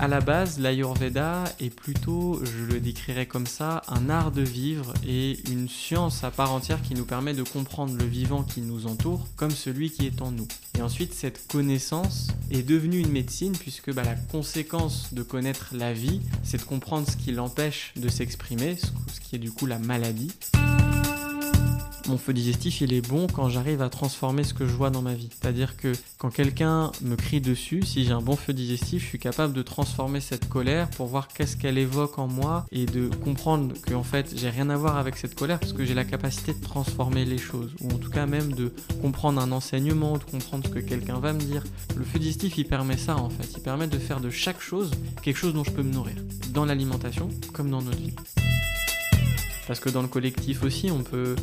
À la base, l'Ayurveda est plutôt, je le décrirais comme ça, un art de vivre et une science à part entière qui nous permet de comprendre le vivant qui nous entoure comme celui qui est en nous. Et ensuite, cette connaissance est devenue une médecine puisque la conséquence de connaître la vie, c'est de comprendre ce qui l'empêche de s'exprimer, ce qui est du coup la maladie. Mon feu digestif, il est bon quand j'arrive à transformer ce que je vois dans ma vie. C'est-à-dire que quand quelqu'un me crie dessus, si j'ai un bon feu digestif, je suis capable de transformer cette colère pour voir qu'est-ce qu'elle évoque en moi et de comprendre que en fait, j'ai rien à voir avec cette colère parce que j'ai la capacité de transformer les choses ou en tout cas même de comprendre un enseignement, de comprendre ce que quelqu'un va me dire. Le feu digestif, il permet ça en fait. Il permet de faire de chaque chose quelque chose dont je peux me nourrir. Dans l'alimentation comme dans notre vie. Parce que dans le collectif aussi, on peut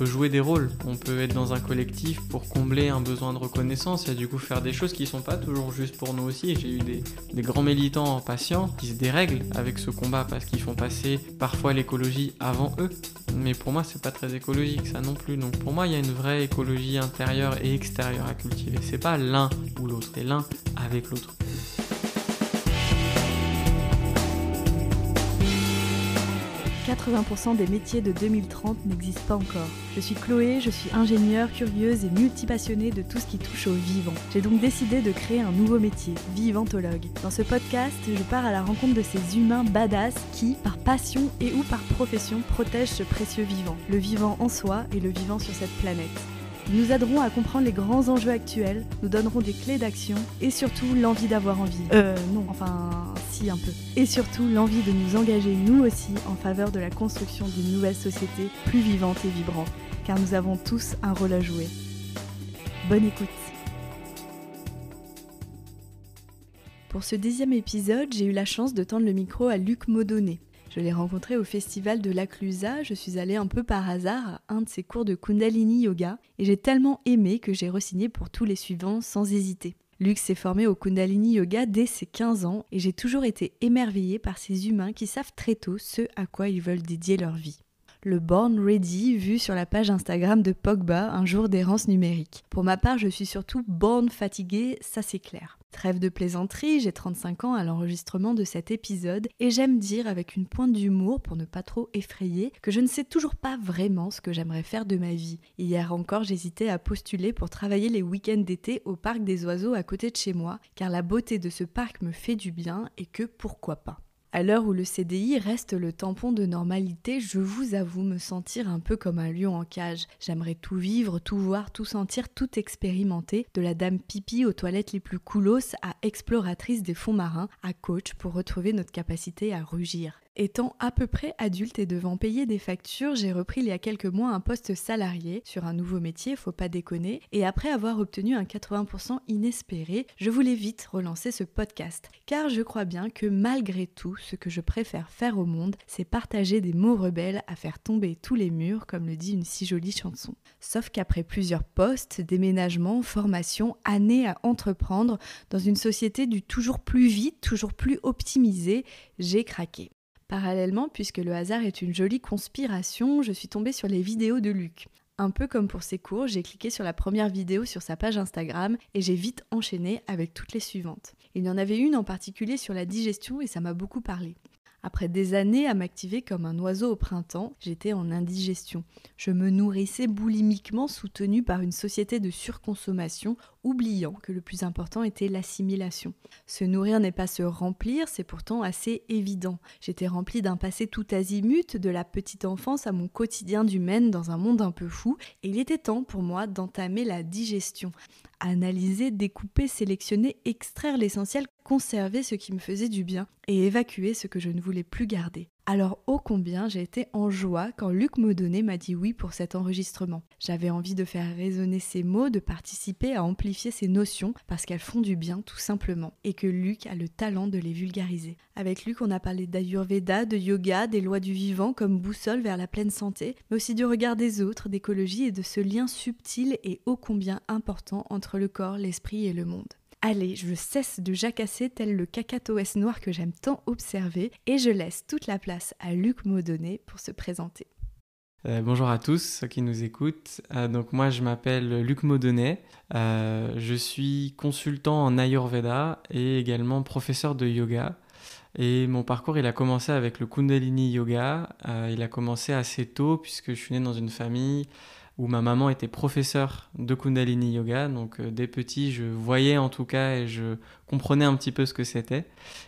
jouer des rôles. On peut être dans un collectif pour combler un besoin de reconnaissance et du coup faire des choses qui ne sont pas toujours justes pour nous aussi. J'ai eu des grands militants patients qui se dérèglent avec ce combat parce qu'ils font passer parfois l'écologie avant eux. Mais pour moi, c'est pas très écologique ça non plus. Donc pour moi, il y a une vraie écologie intérieure et extérieure à cultiver. C'est pas l'un ou l'autre, c'est l'un avec l'autre. 80% des métiers de 2030 n'existent pas encore. Je suis Chloé, je suis ingénieure, curieuse et multipassionnée de tout ce qui touche au vivant. J'ai donc décidé de créer un nouveau métier, vivantologue. Dans ce podcast, je pars à la rencontre de ces humains badass qui, par passion et ou par profession, protègent ce précieux vivant. Le vivant en soi et le vivant sur cette planète. Ils nous aideront à comprendre les grands enjeux actuels, nous donneront des clés d'action et surtout l'envie d'avoir envie. Si un peu. Et surtout l'envie de nous engager nous aussi en faveur de la construction d'une nouvelle société plus vivante et vibrante, car nous avons tous un rôle à jouer. Bonne écoute. Pour ce 10e épisode, j'ai eu la chance de tendre le micro à Luc Maudonnet. Je l'ai rencontré au festival de l'Aclusa, je suis allée un peu par hasard à un de ses cours de Kundalini Yoga et j'ai tellement aimé que j'ai re-signé pour tous les suivants sans hésiter. Luc s'est formé au Kundalini Yoga dès ses 15 ans et j'ai toujours été émerveillée par ces humains qui savent très tôt ce à quoi ils veulent dédier leur vie. Le Born Ready vu sur la page Instagram de Pogba, un jour d'errance numérique. Pour ma part, je suis surtout born fatiguée, ça c'est clair. Trêve de plaisanterie, j'ai 35 ans à l'enregistrement de cet épisode et j'aime dire avec une pointe d'humour, pour ne pas trop effrayer, que je ne sais toujours pas vraiment ce que j'aimerais faire de ma vie. Hier encore, j'hésitais à postuler pour travailler les week-ends d'été au parc des oiseaux à côté de chez moi, car la beauté de ce parc me fait du bien et que pourquoi pas. À l'heure où le CDI reste le tampon de normalité, je vous avoue me sentir un peu comme un lion en cage. J'aimerais tout vivre, tout voir, tout sentir, tout expérimenter, de la dame pipi aux toilettes les plus coolos à exploratrice des fonds marins, à coach pour retrouver notre capacité à rugir. Étant à peu près adulte et devant payer des factures, j'ai repris il y a quelques mois un poste salarié sur un nouveau métier, faut pas déconner, et après avoir obtenu un 80% inespéré, je voulais vite relancer ce podcast. Car je crois bien que malgré tout, ce que je préfère faire au monde, c'est partager des mots rebelles à faire tomber tous les murs, comme le dit une si jolie chanson. Sauf qu'après plusieurs postes, déménagements, formations, années à entreprendre, dans une société du toujours plus vite, toujours plus optimisée, j'ai craqué. Parallèlement, puisque le hasard est une jolie conspiration, je suis tombée sur les vidéos de Luc. Un peu comme pour ses cours, j'ai cliqué sur la première vidéo sur sa page Instagram et j'ai vite enchaîné avec toutes les suivantes. Il y en avait une en particulier sur la digestion et ça m'a beaucoup parlé. Après des années à m'activer comme un oiseau au printemps, j'étais en indigestion. Je me nourrissais boulimiquement soutenue par une société de surconsommation, oubliant que le plus important était l'assimilation. Se nourrir n'est pas se remplir, c'est pourtant assez évident. J'étais remplie d'un passé tout azimut, de la petite enfance à mon quotidien d'humaine dans un monde un peu fou, et il était temps pour moi d'entamer la digestion. Analyser, découper, sélectionner, extraire l'essentiel, conserver ce qui me faisait du bien et évacuer ce que je ne voulais plus garder. Alors ô combien j'ai été en joie quand Luc Maudonnet m'a dit oui pour cet enregistrement. J'avais envie de faire résonner ces mots, de participer à amplifier ces notions parce qu'elles font du bien tout simplement et que Luc a le talent de les vulgariser. Avec Luc, on a parlé d'Ayurveda, de yoga, des lois du vivant comme boussole vers la pleine santé, mais aussi du regard des autres, d'écologie et de ce lien subtil et ô combien important entre le corps, l'esprit et le monde. Allez, je cesse de jacasser tel le cacatoès noir que j'aime tant observer et je laisse toute la place à Luc Maudonnet pour se présenter. Bonjour à tous ceux qui nous écoutent. Donc moi je m'appelle Luc Maudonnet, je suis consultant en Ayurveda et également professeur de yoga. Et mon parcours, il a commencé avec le Kundalini Yoga. Il a commencé assez tôt puisque je suis né dans une famille où ma maman était professeure de Kundalini Yoga. Donc dès petit, je voyais en tout cas et je comprenais un petit peu ce que c'était.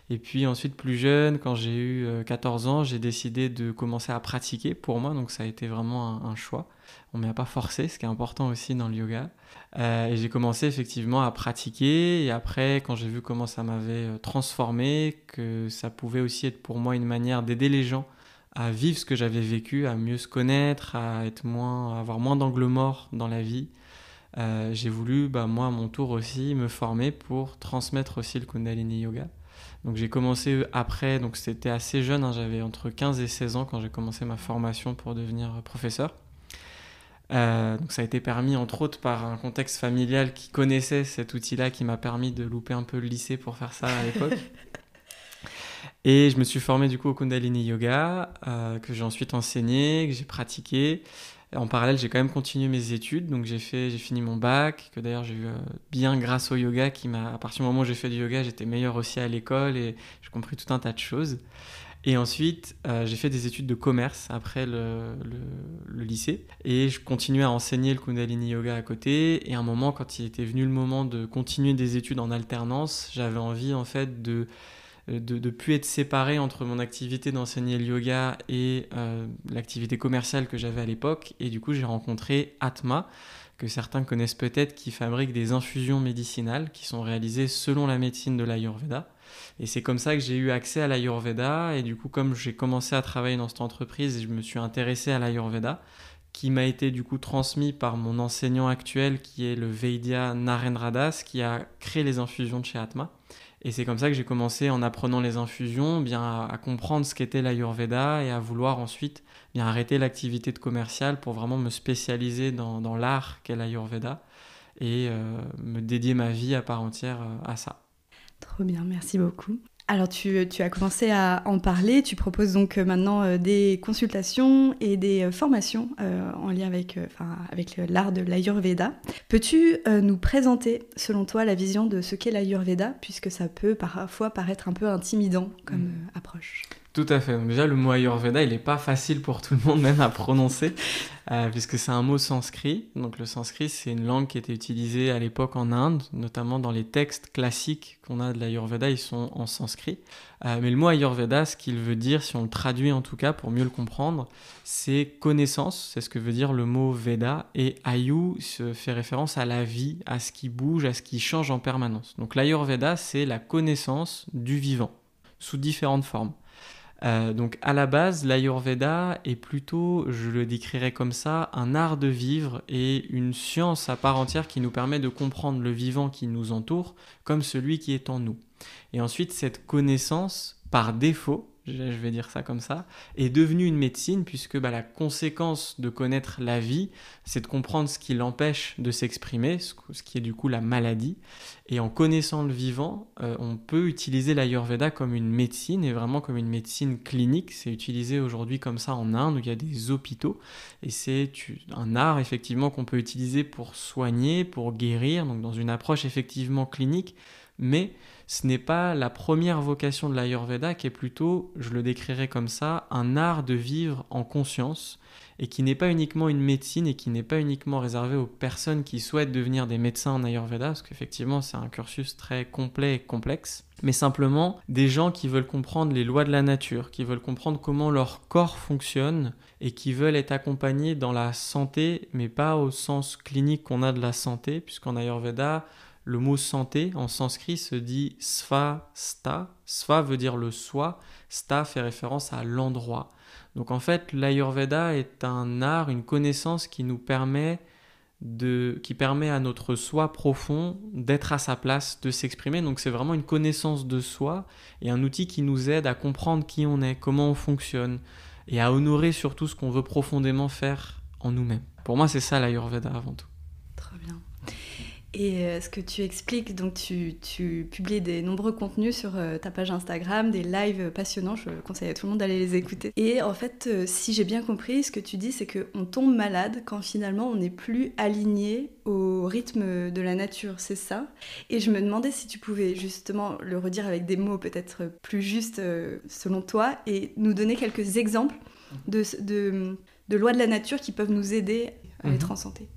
Et puis ensuite, plus jeune, quand j'ai eu 14 ans, j'ai décidé de commencer à pratiquer pour moi. Donc ça a été vraiment un choix. On ne m'a pas forcé, ce qui est important aussi dans le yoga. Et j'ai commencé effectivement à pratiquer. Et après, quand j'ai vu comment ça m'avait transformé, que ça pouvait aussi être pour moi une manière d'aider les gens à vivre ce que j'avais vécu, à mieux se connaître, à avoir moins d'angles morts dans la vie. J'ai voulu, moi, à mon tour aussi, me former pour transmettre aussi le Kundalini Yoga. Donc j'ai commencé après, donc c'était assez jeune, j'avais entre 15 et 16 ans quand j'ai commencé ma formation pour devenir professeur. Donc ça a été permis entre autres par un contexte familial qui connaissait cet outil-là, qui m'a permis de louper un peu le lycée pour faire ça à l'époque. Et je me suis formé du coup au Kundalini Yoga, que j'ai ensuite enseigné, que j'ai pratiqué. Et en parallèle, j'ai quand même continué mes études, donc j'ai fini mon bac, que d'ailleurs j'ai eu bien grâce au yoga, à partir du moment où j'ai fait du yoga, j'étais meilleur aussi à l'école et j'ai compris tout un tas de choses. Et ensuite, j'ai fait des études de commerce après le lycée. Et je continuais à enseigner le Kundalini Yoga à côté. Et à un moment, quand il était venu le moment de continuer des études en alternance, j'avais envie en fait de plus être séparé entre mon activité d'enseigner le yoga et l'activité commerciale que j'avais à l'époque. Et du coup, j'ai rencontré Atma, que certains connaissent peut-être, qui fabrique des infusions médicinales qui sont réalisées selon la médecine de l'Ayurveda. Et c'est comme ça que j'ai eu accès à l'Ayurveda. Et du coup, comme j'ai commencé à travailler dans cette entreprise, je me suis intéressé à l'Ayurveda, qui m'a été du coup transmis par mon enseignant actuel, qui est le Vaidya Narendra Das, qui a créé les infusions de chez Atma. Et c'est comme ça que j'ai commencé, en apprenant les infusions, à comprendre ce qu'était l'Ayurveda et à vouloir ensuite arrêter l'activité de commercial pour vraiment me spécialiser dans l'art qu'est l'Ayurveda et me dédier ma vie à part entière à ça. Trop bien, merci beaucoup. Alors tu as commencé à en parler, tu proposes donc maintenant des consultations et des formations en lien avec l'art de l'Ayurveda. Peux-tu nous présenter selon toi la vision de ce qu'est l'Ayurveda, puisque ça peut parfois paraître un peu intimidant comme approche? Tout à fait. Donc déjà, le mot Ayurveda, il n'est pas facile pour tout le monde même à prononcer, puisque c'est un mot sanskrit. Donc le sanskrit, c'est une langue qui était utilisée à l'époque en Inde, notamment dans les textes classiques qu'on a de l'Ayurveda, ils sont en sanskrit. Mais le mot Ayurveda, ce qu'il veut dire, si on le traduit en tout cas pour mieux le comprendre, c'est connaissance, c'est ce que veut dire le mot Veda, et Ayu se fait référence à la vie, à ce qui bouge, à ce qui change en permanence. Donc l'Ayurveda, c'est la connaissance du vivant, sous différentes formes. Donc à la base, l'Ayurveda est plutôt, je le décrirais comme ça, un art de vivre et une science à part entière qui nous permet de comprendre le vivant qui nous entoure comme celui qui est en nous. Et ensuite, cette connaissance, par défaut, je vais dire ça comme ça, est devenue une médecine puisque la conséquence de connaître la vie, c'est de comprendre ce qui l'empêche de s'exprimer, ce qui est du coup la maladie. Et en connaissant le vivant, on peut utiliser l'Ayurveda comme une médecine et vraiment comme une médecine clinique. C'est utilisé aujourd'hui comme ça en Inde où il y a des hôpitaux et c'est un art effectivement qu'on peut utiliser pour soigner, pour guérir, donc dans une approche effectivement clinique. Mais ce n'est pas la première vocation de l'Ayurveda qui est plutôt, je le décrirais comme ça, un art de vivre en conscience et qui n'est pas uniquement une médecine et qui n'est pas uniquement réservé aux personnes qui souhaitent devenir des médecins en Ayurveda, parce qu'effectivement c'est un cursus très complet et complexe, mais simplement des gens qui veulent comprendre les lois de la nature, qui veulent comprendre comment leur corps fonctionne et qui veulent être accompagnés dans la santé, mais pas au sens clinique qu'on a de la santé, puisqu'en Ayurveda, le mot santé en sanskrit se dit sva sta. Sva veut dire le soi, sta fait référence à l'endroit. Donc en fait, l'Ayurveda est un art, une connaissance qui permet à notre soi profond d'être à sa place, de s'exprimer. Donc c'est vraiment une connaissance de soi et un outil qui nous aide à comprendre qui on est, comment on fonctionne et à honorer surtout ce qu'on veut profondément faire en nous-mêmes. Pour moi, c'est ça l'Ayurveda avant tout. Trop bien. Et ce que tu expliques, donc tu publies des nombreux contenus sur ta page Instagram, des lives passionnants, je conseille à tout le monde d'aller les écouter. Et en fait, si j'ai bien compris, ce que tu dis, c'est qu'on tombe malade quand finalement on n'est plus aligné au rythme de la nature, c'est ça? Et je me demandais si tu pouvais justement le redire avec des mots peut-être plus justes selon toi et nous donner quelques exemples de lois de la nature qui peuvent nous aider à être en santé.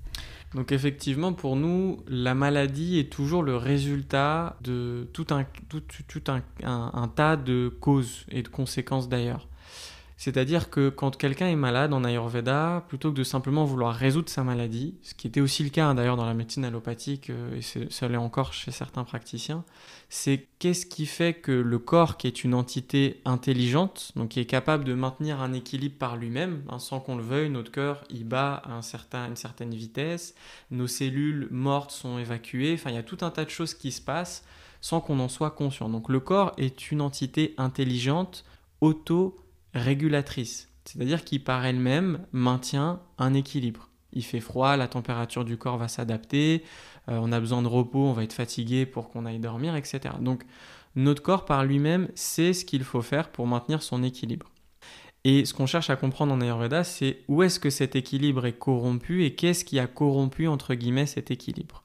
Donc effectivement, pour nous, la maladie est toujours le résultat de tout un tas de causes et de conséquences d'ailleurs. C'est-à-dire que quand quelqu'un est malade en Ayurveda, plutôt que de simplement vouloir résoudre sa maladie, ce qui était aussi le cas d'ailleurs dans la médecine allopathique, et ça l'est encore chez certains praticiens, c'est qu'est-ce qui fait que le corps, qui est une entité intelligente, donc qui est capable de maintenir un équilibre par lui-même, sans qu'on le veuille, notre cœur il bat à une certaine vitesse, nos cellules mortes sont évacuées, enfin il y a tout un tas de choses qui se passent sans qu'on en soit conscient. Donc le corps est une entité intelligente, régulatrice, c'est-à-dire qui par elle-même maintient un équilibre. Il fait froid, la température du corps va s'adapter, on a besoin de repos, on va être fatigué pour qu'on aille dormir, etc. Donc notre corps par lui-même sait ce qu'il faut faire pour maintenir son équilibre. Et ce qu'on cherche à comprendre en Ayurveda, c'est où est-ce que cet équilibre est corrompu et qu'est-ce qui a corrompu entre guillemets cet équilibre.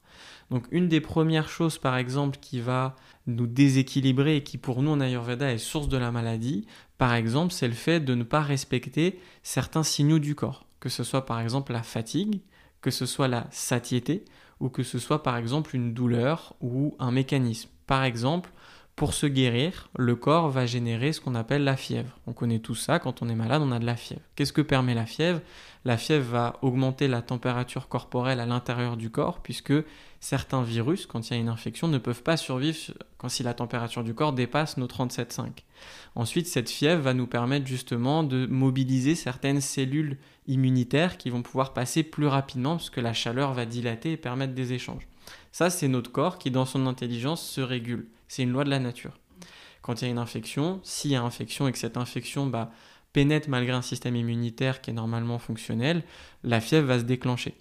Donc une des premières choses par exemple qui va nous déséquilibrer et qui pour nous en Ayurveda est source de la maladie, par exemple, c'est le fait de ne pas respecter certains signaux du corps, que ce soit par exemple la fatigue, que ce soit la satiété, ou que ce soit par exemple une douleur ou un mécanisme. Par exemple, pour se guérir, le corps va générer ce qu'on appelle la fièvre. On connaît tout ça, quand on est malade, on a de la fièvre. Qu'est-ce que permet la fièvre ? La fièvre va augmenter la température corporelle à l'intérieur du corps, puisque certains virus, quand il y a une infection, ne peuvent pas survivre si la température du corps dépasse nos 37,5. Ensuite, cette fièvre va nous permettre justement de mobiliser certaines cellules immunitaires qui vont pouvoir passer plus rapidement, parce que la chaleur va dilater et permettre des échanges. Ça, c'est notre corps qui, dans son intelligence, se régule. C'est une loi de la nature. Quand il y a une infection, s'il y a infection et que cette infection pénètre malgré un système immunitaire qui est normalement fonctionnel, la fièvre va se déclencher.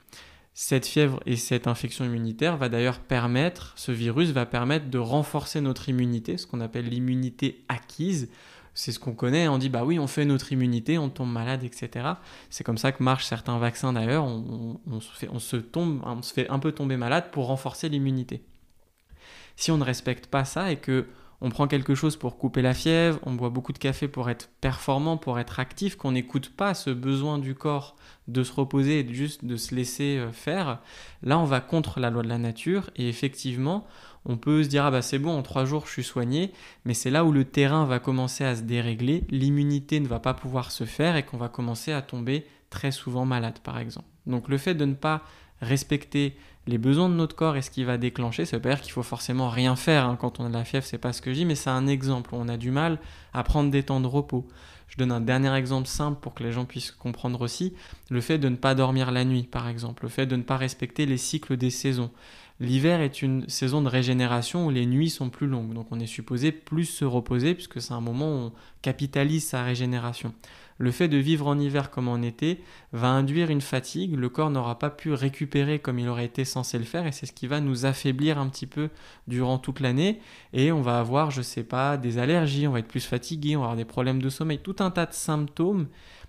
Cette fièvre et cette infection immunitaire ce virus va permettre de renforcer notre immunité, ce qu'on appelle l'immunité acquise. C'est ce qu'on connaît, on dit oui, on fait notre immunité, on tombe malade, etc. C'est comme ça que marchent certains vaccins d'ailleurs, on se fait un peu tomber malade pour renforcer l'immunité. Si on ne respecte pas ça et que on prend quelque chose pour couper la fièvre, on boit beaucoup de café pour être performant, pour être actif, qu'on n'écoute pas ce besoin du corps de se reposer et juste de se laisser faire, là on va contre la loi de la nature et effectivement on peut se dire c'est bon, en 3 jours je suis soigné, mais c'est là où le terrain va commencer à se dérégler, l'immunité ne va pas pouvoir se faire et qu'on va commencer à tomber très souvent malade par exemple. Donc le fait de ne pas respecter les besoins de notre corps et ce qui va déclencher, ça veut pas dire qu'il faut forcément rien faire quand on a de la fièvre, c'est pas ce que je dis, mais c'est un exemple où on a du mal à prendre des temps de repos. Je donne un dernier exemple simple pour que les gens puissent comprendre aussi, le fait de ne pas dormir la nuit par exemple, le fait de ne pas respecter les cycles des saisons. L'hiver est une saison de régénération où les nuits sont plus longues, donc on est supposé plus se reposer puisque c'est un moment où on capitalise sa régénération. Le fait de vivre en hiver comme en été va induire une fatigue, le corps n'aura pas pu récupérer comme il aurait été censé le faire et c'est ce qui va nous affaiblir un petit peu durant toute l'année et on va avoir, des allergies, on va être plus fatigué, on va avoir des problèmes de sommeil, tout un tas de symptômes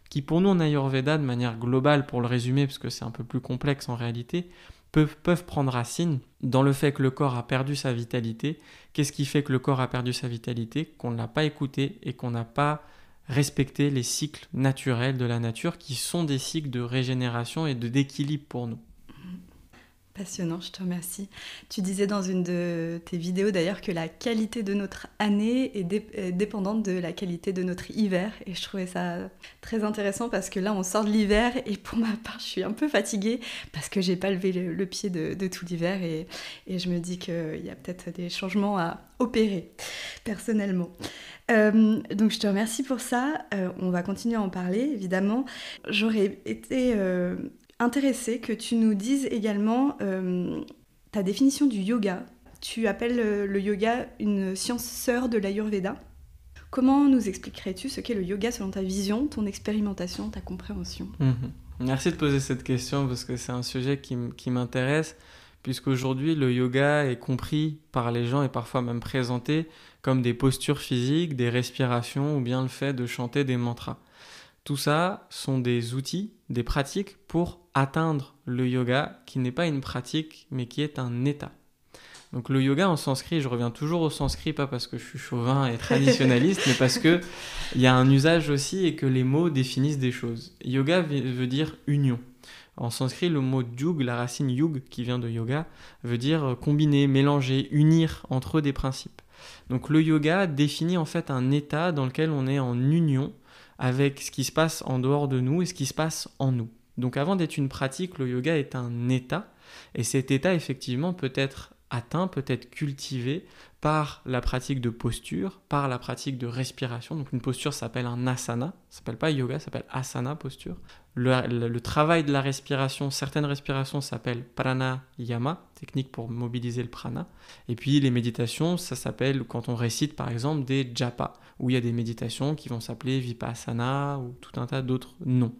qui pour nous en Ayurveda de manière globale, pour le résumer parce que c'est un peu plus complexe en réalité, peuvent prendre racine dans le fait que le corps a perdu sa vitalité. Qu'est-ce qui fait que le corps a perdu sa vitalité ? Qu'on ne l'a pas écouté et qu'on n'a pas respecté les cycles naturels de la nature qui sont des cycles de régénération et d'équilibre pour nous. Passionnant, je te remercie. Tu disais dans une de tes vidéos d'ailleurs que la qualité de notre année est dépendante de la qualité de notre hiver et je trouvais ça très intéressant parce que là on sort de l'hiver et pour ma part je suis un peu fatiguée parce que j'ai pas levé le pied de tout l'hiver et je me dis qu'il y a peut-être des changements à opérer personnellement. Donc je te remercie pour ça, on va continuer à en parler évidemment. J'aurais été intéressée que tu nous dises également ta définition du yoga. Tu appelles le yoga une science sœur de l'Ayurveda. Comment nous expliquerais-tu ce qu'est le yoga selon ta vision, ton expérimentation, ta compréhension ? Merci de poser cette question parce que c'est un sujet qui m'intéresse puisqu'aujourd'hui le yoga est compris par les gens et parfois même présenté comme des postures physiques, des respirations ou bien le fait de chanter des mantras. Tout ça sont des outils, des pratiques pour atteindre le yoga qui n'est pas une pratique mais qui est un état. Donc le yoga en sanskrit, je reviens toujours au sanskrit, pas parce que je suis chauvin et traditionnaliste, mais parce qu'il y a un usage aussi et que les mots définissent des choses. Yoga veut dire union. En sanskrit, le mot yug, la racine yug qui vient de yoga, veut dire combiner, mélanger, unir entre eux des principes. Donc le yoga définit en fait un état dans lequel on est en union avec ce qui se passe en dehors de nous et ce qui se passe en nous. Donc avant d'être une pratique, le yoga est un état, et cet état effectivement peut être atteint, peut être cultivé par la pratique de posture, par la pratique de respiration. Donc une posture s'appelle un asana, ça s'appelle pas yoga, ça s'appelle asana, posture. Le travail de la respiration, certaines respirations s'appellent pranayama, technique pour mobiliser le prana. Et puis les méditations, ça s'appelle quand on récite par exemple des japa, où il y a des méditations qui vont s'appeler vipassana ou tout un tas d'autres noms.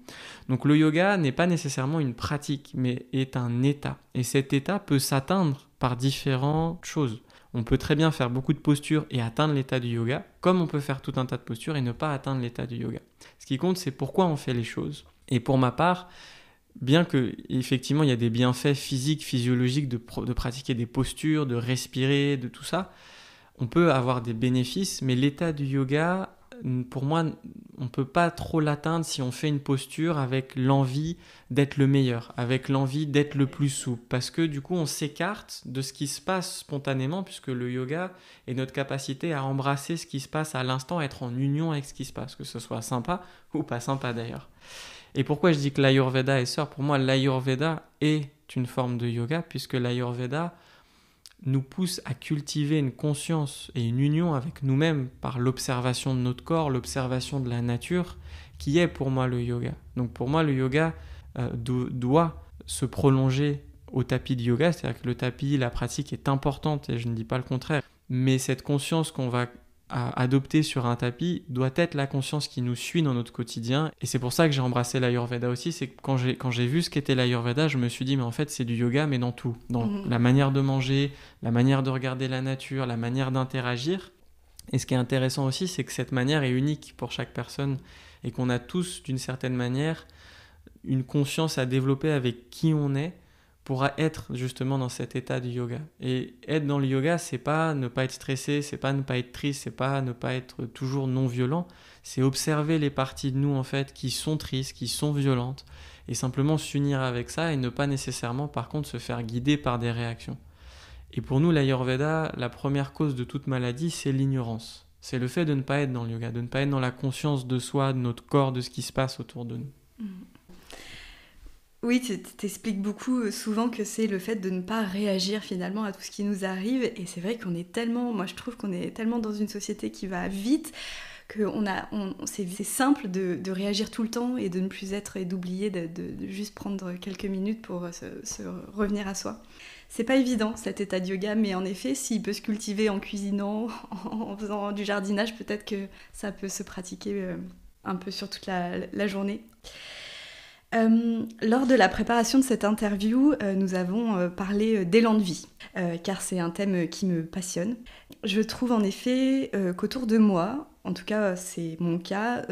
Donc le yoga n'est pas nécessairement une pratique, mais est un état. Et cet état peut s'atteindre par différentes choses. On peut très bien faire beaucoup de postures et atteindre l'état du yoga, comme on peut faire tout un tas de postures et ne pas atteindre l'état du yoga. Ce qui compte, c'est pourquoi on fait les choses. Et pour ma part, bien que effectivement il y a des bienfaits physiques, physiologiques de pratiquer des postures, de respirer, de tout ça, on peut avoir des bénéfices, mais l'état du yoga, pour moi, on ne peut pas trop l'atteindre si on fait une posture avec l'envie d'être le meilleur, avec l'envie d'être le plus souple, parce que du coup on s'écarte de ce qui se passe spontanément, puisque le yoga est notre capacité à embrasser ce qui se passe à l'instant, à être en union avec ce qui se passe, que ce soit sympa ou pas sympa d'ailleurs. Et pourquoi je dis que l'Ayurveda est sœur ? Pour moi, l'Ayurveda est une forme de yoga, puisque l'Ayurveda nous pousse à cultiver une conscience et une union avec nous-mêmes par l'observation de notre corps, l'observation de la nature, qui est pour moi le yoga. Donc pour moi, le yoga doit se prolonger au tapis de yoga, c'est-à-dire que le tapis, la pratique est importante, et je ne dis pas le contraire, mais cette conscience qu'on va adopter sur un tapis doit être la conscience qui nous suit dans notre quotidien. Et c'est pour ça que j'ai embrassé l'Ayurveda aussi. C'est que quand j'ai vu ce qu'était l'Ayurveda, je me suis dit mais en fait c'est du yoga, mais dans tout, dans la manière de manger, la manière de regarder la nature, la manière d'interagir. Et ce qui est intéressant aussi, c'est que cette manière est unique pour chaque personne et qu'on a tous d'une certaine manière une conscience à développer avec qui on est pour être justement dans cet état du yoga. Et être dans le yoga, c'est pas ne pas être stressé, c'est pas ne pas être triste, c'est pas ne pas être toujours non violent, c'est observer les parties de nous en fait qui sont tristes, qui sont violentes, et simplement s'unir avec ça et ne pas nécessairement par contre se faire guider par des réactions. Et pour nous, l'Ayurveda, la première cause de toute maladie, c'est l'ignorance. C'est le fait de ne pas être dans le yoga, de ne pas être dans la conscience de soi, de notre corps, de ce qui se passe autour de nous. Oui, t'expliques beaucoup souvent que c'est le fait de ne pas réagir finalement à tout ce qui nous arrive. Et c'est vrai qu'on est tellement, moi je trouve qu'on est tellement dans une société qui va vite que c'est simple de réagir tout le temps et de ne plus être et d'oublier de juste prendre quelques minutes pour se revenir à soi. C'est pas évident cet état de yoga, mais en effet, s'il peut se cultiver en cuisinant, en faisant du jardinage, peut-être que ça peut se pratiquer un peu sur toute la journée. Lors de la préparation de cette interview, nous avons parlé d'élan de vie, car c'est un thème qui me passionne. Je trouve en effet qu'autour de moi, en tout cas c'est mon cas,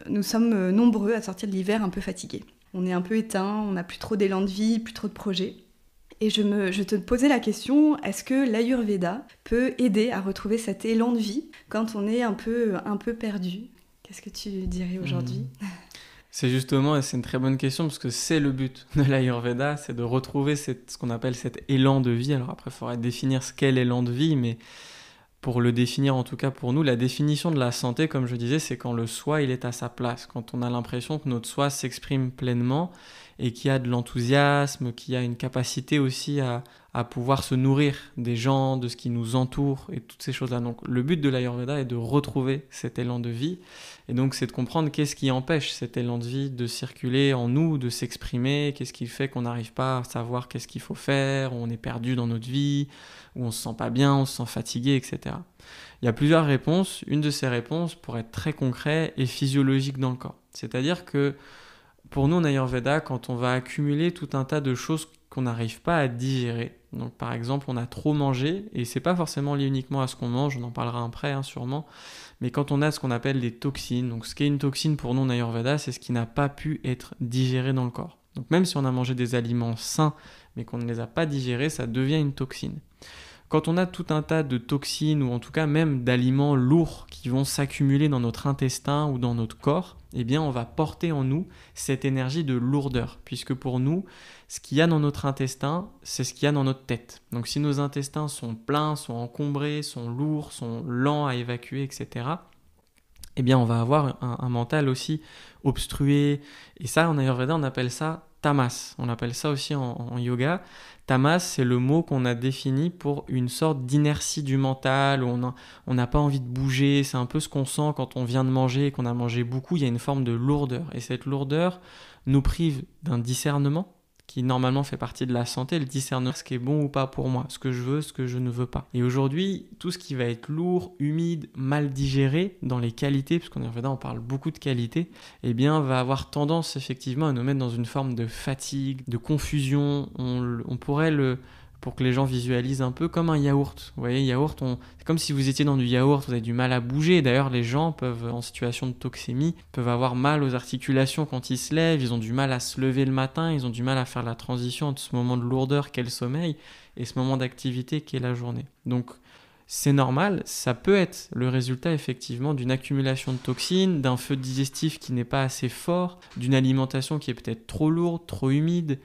nous sommes nombreux à sortir de l'hiver un peu fatigués. On est un peu éteints, on n'a plus trop d'élan de vie, plus trop de projets. Et je te posais la question, est-ce que l'Ayurveda peut aider à retrouver cet élan de vie quand on est un peu perdu ? Qu'est-ce que tu dirais aujourd'hui ? C'est justement, et c'est une très bonne question, parce que c'est le but de l'Ayurveda, c'est de retrouver ce qu'on appelle cet élan de vie. Alors après, il faudrait définir ce qu'est l'élan de vie, mais pour le définir, en tout cas pour nous, la définition de la santé, comme je disais, c'est quand le soi, il est à sa place, quand on a l'impression que notre soi s'exprime pleinement et qu'il y a de l'enthousiasme, qu'il y a une capacité aussi à pouvoir se nourrir des gens, de ce qui nous entoure et toutes ces choses-là. Donc le but de l'Ayurveda est de retrouver cet élan de vie, et donc c'est de comprendre qu'est-ce qui empêche cet élan de vie de circuler en nous, de s'exprimer, qu'est-ce qui fait qu'on n'arrive pas à savoir qu'est-ce qu'il faut faire, où on est perdu dans notre vie, où on se sent pas bien, on se sent fatigué, etc. Il y a plusieurs réponses. Une de ces réponses, pour être très concret, est physiologique dans le corps. C'est-à-dire que pour nous en Ayurveda, quand on va accumuler tout un tas de choses qu'on n'arrive pas à digérer, Donc par exemple, on a trop mangé, et c'est pas forcément lié uniquement à ce qu'on mange, on en parlera après sûrement, mais quand on a ce qu'on appelle des toxines, donc ce qui est une toxine pour nous en Ayurveda, c'est ce qui n'a pas pu être digéré dans le corps. Donc même si on a mangé des aliments sains, mais qu'on ne les a pas digérés, ça devient une toxine. Quand on a tout un tas de toxines, ou en tout cas même d'aliments lourds qui vont s'accumuler dans notre intestin ou dans notre corps, eh bien on va porter en nous cette énergie de lourdeur, puisque pour nous, ce qu'il y a dans notre intestin, c'est ce qu'il y a dans notre tête. Donc si nos intestins sont pleins, sont encombrés, sont lourds, sont lents à évacuer, etc., eh bien on va avoir un mental aussi obstrué. Et ça, en Ayurveda, on appelle ça tamas. On appelle ça aussi en yoga. Tamas, c'est le mot qu'on a défini pour une sorte d'inertie du mental, où on n'a pas envie de bouger. C'est un peu ce qu'on sent quand on vient de manger et qu'on a mangé beaucoup. Il y a une forme de lourdeur. Et cette lourdeur nous prive d'un discernement qui normalement fait partie de la santé, le discernement, ce qui est bon ou pas pour moi, ce que je veux, ce que je ne veux pas. Et aujourd'hui, tout ce qui va être lourd, humide, mal digéré dans les qualités, puisqu'en Ayurveda on parle beaucoup de qualités, eh bien va avoir tendance effectivement à nous mettre dans une forme de fatigue, de confusion. On pourrait pour que les gens visualisent un peu comme un yaourt. Vous voyez, yaourt, c'est comme si vous étiez dans du yaourt, vous avez du mal à bouger. D'ailleurs, les gens en situation de toxémie, peuvent avoir mal aux articulations quand ils se lèvent, ils ont du mal à se lever le matin, ils ont du mal à faire la transition entre ce moment de lourdeur qu'est le sommeil et ce moment d'activité qu'est la journée. Donc, c'est normal, ça peut être le résultat effectivement d'une accumulation de toxines, d'un feu digestif qui n'est pas assez fort, d'une alimentation qui est peut-être trop lourde, trop humide,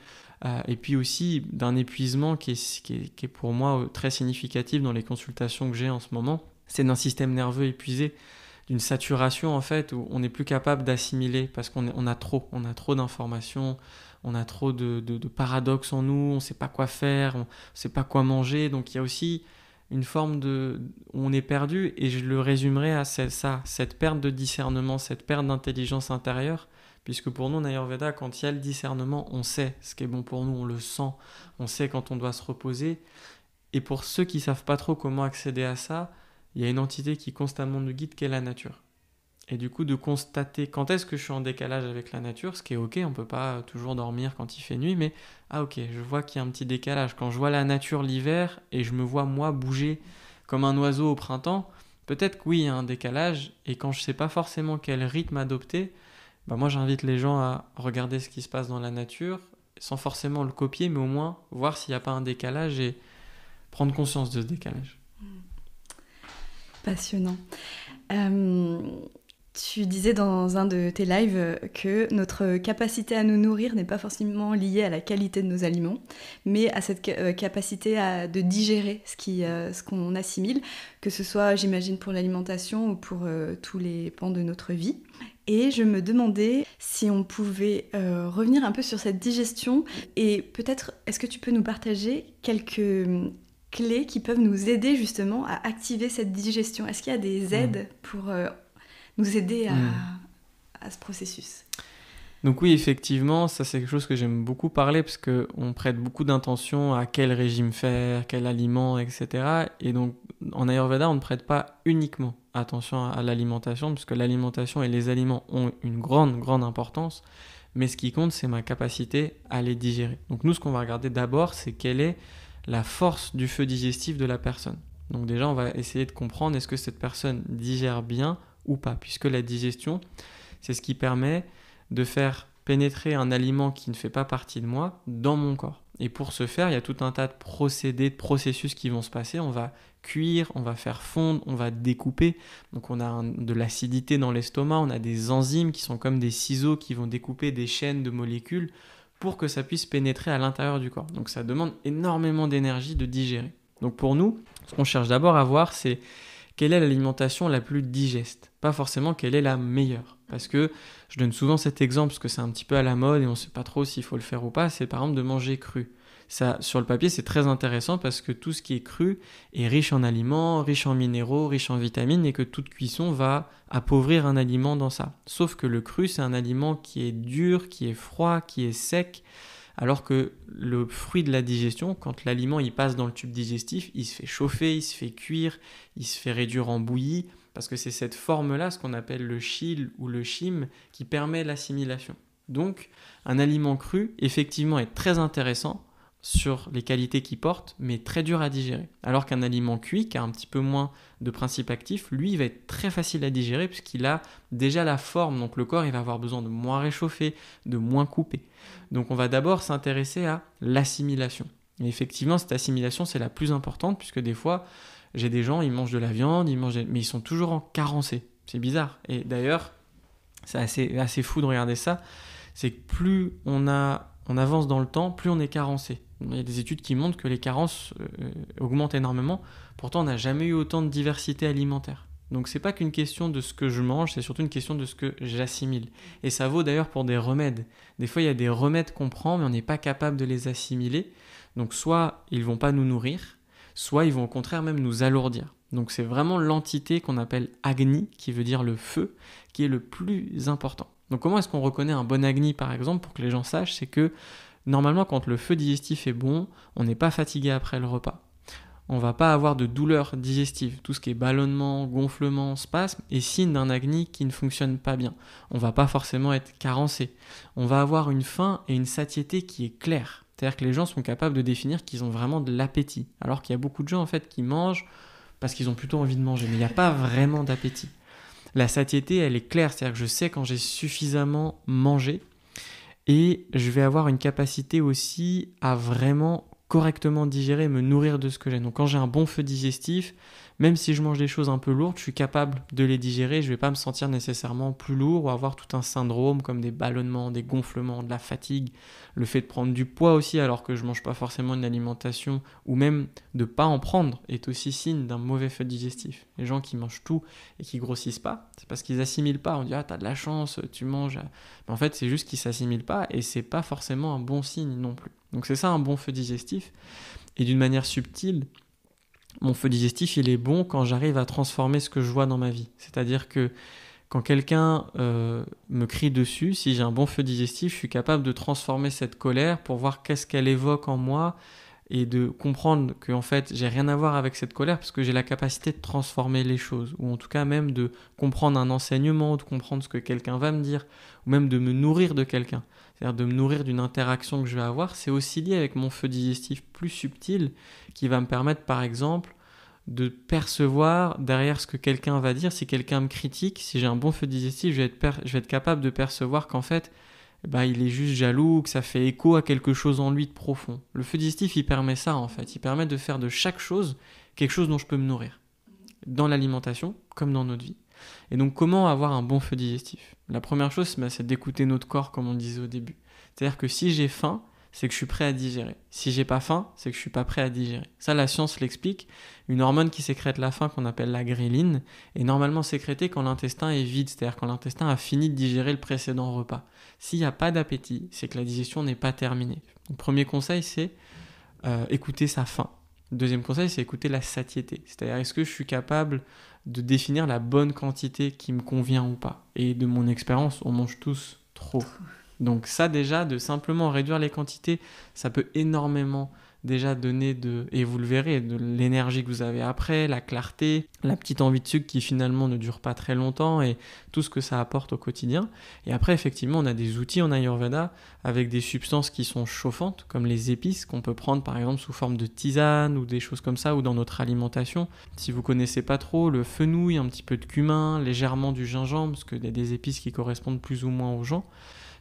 et puis aussi d'un épuisement qui est pour moi très significatif dans les consultations que j'ai en ce moment. C'est d'un système nerveux épuisé, d'une saturation en fait où on n'est plus capable d'assimiler parce qu'on a trop d'informations, on a trop de paradoxes en nous, on ne sait pas quoi faire, on ne sait pas quoi manger. Donc il y a aussi une forme où on est perdu, et je le résumerai à cette perte de discernement, cette perte d'intelligence intérieure. Puisque pour nous, en Ayurveda, quand il y a le discernement, on sait ce qui est bon pour nous, on le sent, on sait quand on doit se reposer. Et pour ceux qui ne savent pas trop comment accéder à ça, il y a une entité qui constamment nous guide, qui est la nature. Et du coup, de constater quand est-ce que je suis en décalage avec la nature, ce qui est ok, on ne peut pas toujours dormir quand il fait nuit, mais ok, je vois qu'il y a un petit décalage. Quand je vois la nature l'hiver et je me vois moi bouger comme un oiseau au printemps, peut-être que oui, il y a un décalage, et quand je ne sais pas forcément quel rythme adopter, moi j'invite les gens à regarder ce qui se passe dans la nature, sans forcément le copier, mais au moins voir s'il n'y a pas un décalage et prendre conscience de ce décalage. Passionnant. Tu disais dans un de tes lives que notre capacité à nous nourrir n'est pas forcément liée à la qualité de nos aliments, mais à cette capacité de digérer ce qu'on assimile, que ce soit, j'imagine, pour l'alimentation ou pour tous les pans de notre vie. Et je me demandais si on pouvait revenir un peu sur cette digestion, et peut-être, est-ce que tu peux nous partager quelques clés qui peuvent nous aider justement à activer cette digestion? Est-ce qu'il y a des aides pour nous aider à ce processus? Donc oui, effectivement, ça c'est quelque chose que j'aime beaucoup parler, parce qu'on prête beaucoup d'intention à quel régime faire, quel aliment, etc. Et donc en Ayurveda, on ne prête pas uniquement attention à l'alimentation, puisque l'alimentation et les aliments ont une grande importance, mais ce qui compte, c'est ma capacité à les digérer. Donc nous, ce qu'on va regarder d'abord, c'est quelle est la force du feu digestif de la personne. Donc déjà, on va essayer de comprendre, est-ce que cette personne digère bien ou pas, puisque la digestion, c'est ce qui permet de faire pénétrer un aliment qui ne fait pas partie de moi dans mon corps. Et pour ce faire, il y a tout un tas de procédés, de processus qui vont se passer. On va cuire, on va faire fondre, on va découper. Donc on a de l'acidité dans l'estomac, on a des enzymes qui sont comme des ciseaux qui vont découper des chaînes de molécules pour que ça puisse pénétrer à l'intérieur du corps. Donc ça demande énormément d'énergie de digérer. Donc pour nous, ce qu'on cherche d'abord à voir, c'est quelle est l'alimentation la plus digeste, pas forcément quelle est la meilleure. Parce que je donne souvent cet exemple, parce que c'est un petit peu à la mode et on ne sait pas trop s'il faut le faire ou pas, c'est par exemple de manger cru. Ça, sur le papier, c'est très intéressant parce que tout ce qui est cru est riche en aliments, riche en minéraux, riche en vitamines, et que toute cuisson va appauvrir un aliment dans ça. Sauf que le cru, c'est un aliment qui est dur, qui est froid, qui est sec, alors que le fruit de la digestion, quand l'aliment il passe dans le tube digestif, il se fait chauffer, il se fait cuire, il se fait réduire en bouillie, parce que c'est cette forme-là, ce qu'on appelle le chyle ou le chyme, qui permet l'assimilation. Donc, un aliment cru, effectivement, est très intéressant, sur les qualités qu'il porte, mais très dur à digérer. Alors qu'un aliment cuit, qui a un petit peu moins de principes actifs, lui, il va être très facile à digérer puisqu'il a déjà la forme. Donc le corps, il va avoir besoin de moins réchauffer, de moins couper. Donc on va d'abord s'intéresser à l'assimilation. Et effectivement, cette assimilation, c'est la plus importante puisque des fois, j'ai des gens, ils mangent de la viande, mais ils sont toujours en carencé. C'est bizarre. Et d'ailleurs, c'est assez fou de regarder ça. C'est que plus on avance dans le temps, plus on est carencé. Il y a des études qui montrent que les carences augmentent énormément. Pourtant, on n'a jamais eu autant de diversité alimentaire. Donc, c'est pas qu'une question de ce que je mange, c'est surtout une question de ce que j'assimile. Et ça vaut d'ailleurs pour des remèdes. Des fois, il y a des remèdes qu'on prend, mais on n'est pas capable de les assimiler. Donc, soit ils vont pas nous nourrir, soit ils vont au contraire même nous alourdir. Donc, c'est vraiment l'entité qu'on appelle Agni, qui veut dire le feu, qui est le plus important. Donc comment est-ce qu'on reconnaît un bon Agni par exemple pour que les gens sachent? C'est que normalement quand le feu digestif est bon, on n'est pas fatigué après le repas. On ne va pas avoir de douleur digestive. Tout ce qui est ballonnement, gonflement, spasme est signe d'un Agni qui ne fonctionne pas bien. On ne va pas forcément être carencé. On va avoir une faim et une satiété qui est claire. C'est-à-dire que les gens sont capables de définir qu'ils ont vraiment de l'appétit. Alors qu'il y a beaucoup de gens en fait qui mangent parce qu'ils ont plutôt envie de manger. Mais il n'y a pas vraiment d'appétit. La satiété, elle est claire, c'est-à-dire que je sais quand j'ai suffisamment mangé et je vais avoir une capacité aussi à vraiment correctement digérer, me nourrir de ce que j'ai. Donc quand j'ai un bon feu digestif, même si je mange des choses un peu lourdes, je suis capable de les digérer, je ne vais pas me sentir nécessairement plus lourd ou avoir tout un syndrome comme des ballonnements, des gonflements, de la fatigue, le fait de prendre du poids aussi alors que je ne mange pas forcément une alimentation ou même de ne pas en prendre est aussi signe d'un mauvais feu digestif. Les gens qui mangent tout et qui grossissent pas, c'est parce qu'ils assimilent pas. On dit « Ah, t'as de la chance, tu manges... » Mais en fait, c'est juste qu'ils s'assimilent pas et c'est pas forcément un bon signe non plus. Donc c'est ça un bon feu digestif. Et d'une manière subtile, mon feu digestif, il est bon quand j'arrive à transformer ce que je vois dans ma vie. C'est-à-dire que quand quelqu'un me crie dessus, si j'ai un bon feu digestif, je suis capable de transformer cette colère pour voir qu'est-ce qu'elle évoque en moi et de comprendre que en fait, j'ai rien à voir avec cette colère parce que j'ai la capacité de transformer les choses ou en tout cas même de comprendre un enseignement, de comprendre ce que quelqu'un va me dire ou même de me nourrir de quelqu'un. C'est-à-dire de me nourrir d'une interaction que je vais avoir, c'est aussi lié avec mon feu digestif plus subtil qui va me permettre par exemple de percevoir derrière ce que quelqu'un va dire. Si quelqu'un me critique, si j'ai un bon feu digestif, je vais être capable de percevoir qu'en fait, il est juste jaloux, que ça fait écho à quelque chose en lui de profond. Le feu digestif, il permet ça en fait. Il permet de faire de chaque chose quelque chose dont je peux me nourrir. Dans l'alimentation, comme dans notre vie. Et donc, comment avoir un bon feu digestif? La première chose, c'est d'écouter notre corps, comme on disait au début. C'est-à-dire que si j'ai faim, c'est que je suis prêt à digérer. Si j'ai pas faim, c'est que je suis pas prêt à digérer. Ça, la science l'explique. Une hormone qui sécrète la faim, qu'on appelle la gréline, est normalement sécrétée quand l'intestin est vide, c'est-à-dire quand l'intestin a fini de digérer le précédent repas. S'il n'y a pas d'appétit, c'est que la digestion n'est pas terminée. Donc, premier conseil, c'est écouter sa faim. Deuxième conseil, c'est écouter la satiété. C'est-à-dire, est-ce que je suis capable de définir la bonne quantité qui me convient ou pas? Et de mon expérience, on mange tous trop. Donc ça déjà, de simplement réduire les quantités, ça peut énormément déjà donner et vous le verrez, de l'énergie que vous avez après, la clarté, la petite envie de sucre qui finalement ne dure pas très longtemps et tout ce que ça apporte au quotidien. Et après, effectivement, on a des outils en Ayurveda avec des substances qui sont chauffantes, comme les épices qu'on peut prendre par exemple sous forme de tisane ou des choses comme ça, ou dans notre alimentation. Si vous connaissez pas trop, le fenouil, un petit peu de cumin, légèrement du gingembre, parce qu'il y a des épices qui correspondent plus ou moins aux gens.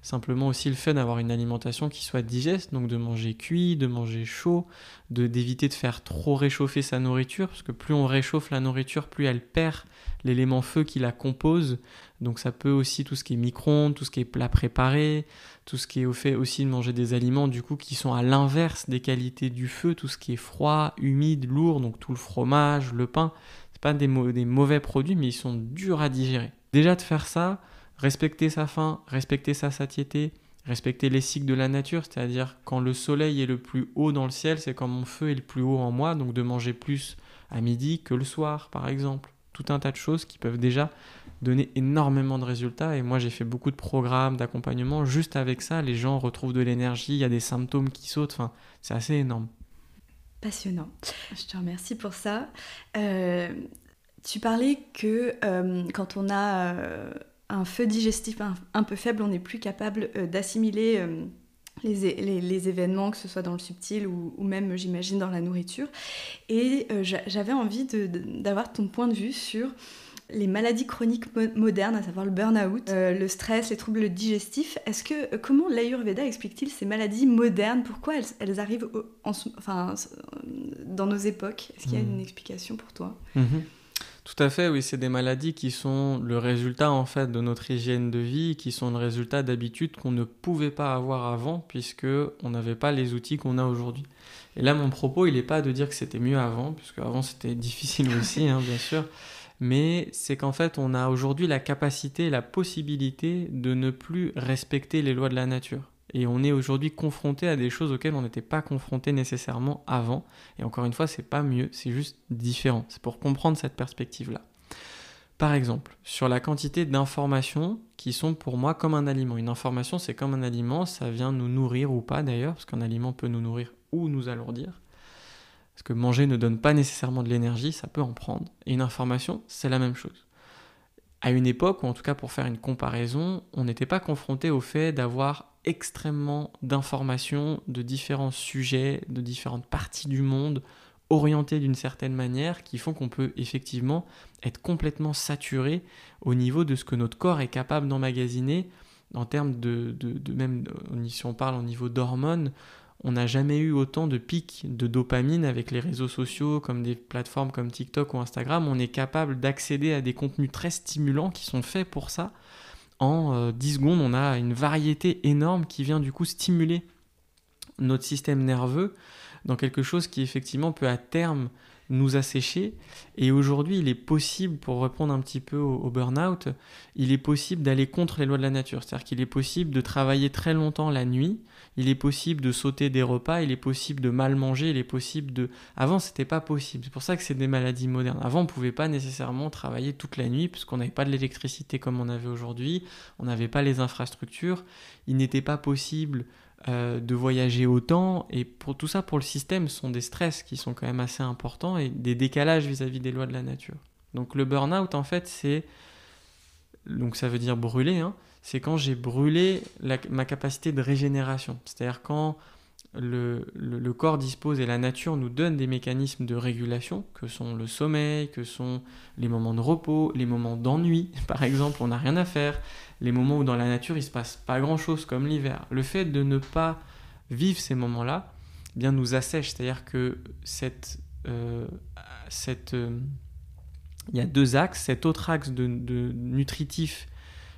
Simplement aussi le fait d'avoir une alimentation qui soit digeste, donc de manger cuit, de manger chaud, d'éviter de faire trop réchauffer sa nourriture, parce que plus on réchauffe la nourriture, plus elle perd l'élément feu qui la compose. Donc ça peut aussi tout ce qui est micro-ondes, tout ce qui est plat préparé, tout ce qui est au fait aussi de manger des aliments du coup qui sont à l'inverse des qualités du feu, tout ce qui est froid, humide, lourd, donc tout le fromage, le pain. C'est pas des mauvais produits, mais ils sont durs à digérer. Déjà de faire ça, respecter sa faim, respecter sa satiété, respecter les cycles de la nature, c'est-à-dire quand le soleil est le plus haut dans le ciel, c'est quand mon feu est le plus haut en moi, donc de manger plus à midi que le soir, par exemple. Tout un tas de choses qui peuvent déjà donner énormément de résultats. Et moi, j'ai fait beaucoup de programmes d'accompagnement. Juste avec ça, les gens retrouvent de l'énergie, il y a des symptômes qui sautent. Enfin, c'est assez énorme. Passionnant. Je te remercie pour ça. Tu parlais que quand on a... un feu digestif un peu faible, on n'est plus capable d'assimiler les événements, que ce soit dans le subtil ou même, j'imagine, dans la nourriture. Et j'avais envie d'avoir ton point de vue sur les maladies chroniques modernes, à savoir le burn-out, le stress, les troubles digestifs. Comment l'Ayurveda explique-t-il ces maladies modernes? Pourquoi elles arrivent dans nos époques? Est-ce qu'il y a une explication pour toi? Tout à fait, oui, c'est des maladies qui sont le résultat en fait de notre hygiène de vie, qui sont le résultat d'habitudes qu'on ne pouvait pas avoir avant puisque on n'avait pas les outils qu'on a aujourd'hui. Et là, mon propos, il n'est pas de dire que c'était mieux avant, puisque avant c'était difficile aussi, bien sûr, mais c'est qu'en fait, on a aujourd'hui la capacité, la possibilité de ne plus respecter les lois de la nature. Et on est aujourd'hui confronté à des choses auxquelles on n'était pas confronté nécessairement avant. Et encore une fois, c'est pas mieux, c'est juste différent. C'est pour comprendre cette perspective-là. Par exemple, sur la quantité d'informations qui sont pour moi comme un aliment. Une information, c'est comme un aliment, ça vient nous nourrir ou pas d'ailleurs, parce qu'un aliment peut nous nourrir ou nous alourdir. Parce que manger ne donne pas nécessairement de l'énergie, ça peut en prendre. Et une information, c'est la même chose. À une époque, ou en tout cas pour faire une comparaison, on n'était pas confronté au fait d'avoir extrêmement d'informations de différents sujets, de différentes parties du monde, orientées d'une certaine manière, qui font qu'on peut effectivement être complètement saturé au niveau de ce que notre corps est capable d'emmagasiner en termes de même, si on parle au niveau d'hormones, on n'a jamais eu autant de pics de dopamine avec les réseaux sociaux comme des plateformes comme TikTok ou Instagram. On est capable d'accéder à des contenus très stimulants qui sont faits pour ça. En 10 secondes, on a une variété énorme qui vient du coup stimuler notre système nerveux dans quelque chose qui effectivement peut à terme nous assécher. Et aujourd'hui, il est possible, pour répondre un petit peu au burn-out, il est possible d'aller contre les lois de la nature. C'est-à-dire qu'il est possible de travailler très longtemps la nuit, il est possible de sauter des repas, il est possible de mal manger, il est possible de... Avant, c'était pas possible. C'est pour ça que c'est des maladies modernes. Avant, on pouvait pas nécessairement travailler toute la nuit puisqu'on n'avait pas de l'électricité comme on avait aujourd'hui, on n'avait pas les infrastructures, il n'était pas possible de voyager autant, et pour tout ça, pour le système, ce sont des stress qui sont quand même assez importants et des décalages vis-à-vis des lois de la nature. Donc le burn-out, en fait, donc ça veut dire brûler, c'est quand j'ai brûlé ma capacité de régénération. C'est-à-dire quand le corps dispose et la nature nous donne des mécanismes de régulation, que sont le sommeil, que sont les moments de repos, les moments d'ennui, par exemple, on n'a rien à faire, les moments où dans la nature il ne se passe pas grand-chose, comme l'hiver. Le fait de ne pas vivre ces moments-là, bien nous assèche, c'est-à-dire que il y a deux axes. Cet autre axe de nutritif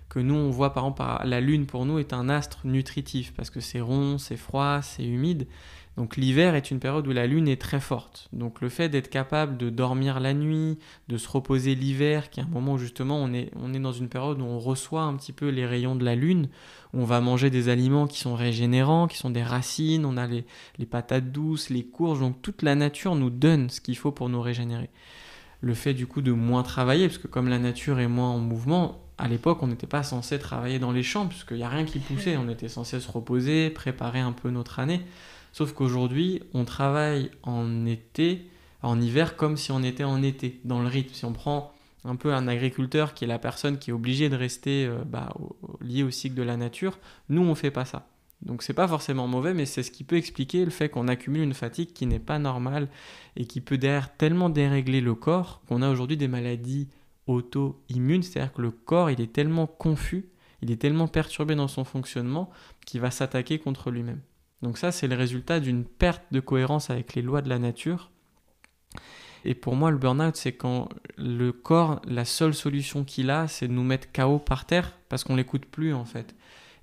que nous on voit par exemple la Lune pour nous est un astre nutritif parce que c'est rond, c'est froid, c'est humide. Donc l'hiver est une période où la Lune est très forte. Donc le fait d'être capable de dormir la nuit, de se reposer l'hiver, qui est un moment où justement on est dans une période où on reçoit un petit peu les rayons de la Lune, où on va manger des aliments qui sont régénérants, qui sont des racines, on a les patates douces, les courges, donc toute la nature nous donne ce qu'il faut pour nous régénérer. Le fait du coup de moins travailler, parce que comme la nature est moins en mouvement, à l'époque on n'était pas censé travailler dans les champs, puisqu'il n'y a rien qui poussait, on était censé se reposer, préparer un peu notre année. Sauf qu'aujourd'hui, on travaille en hiver, comme si on était en été, dans le rythme. Si on prend un peu un agriculteur qui est la personne qui est obligée de rester liée au cycle de la nature, nous on ne fait pas ça. Donc c'est pas forcément mauvais, mais c'est ce qui peut expliquer le fait qu'on accumule une fatigue qui n'est pas normale et qui peut derrière tellement dérégler le corps qu'on a aujourd'hui des maladies auto-immunes, c'est-à-dire que le corps il est tellement confus, il est tellement perturbé dans son fonctionnement qu'il va s'attaquer contre lui-même. Donc ça c'est le résultat d'une perte de cohérence avec les lois de la nature. Et pour moi le burn-out c'est quand le corps, la seule solution qu'il a c'est de nous mettre KO par terre parce qu'on l'écoute plus en fait.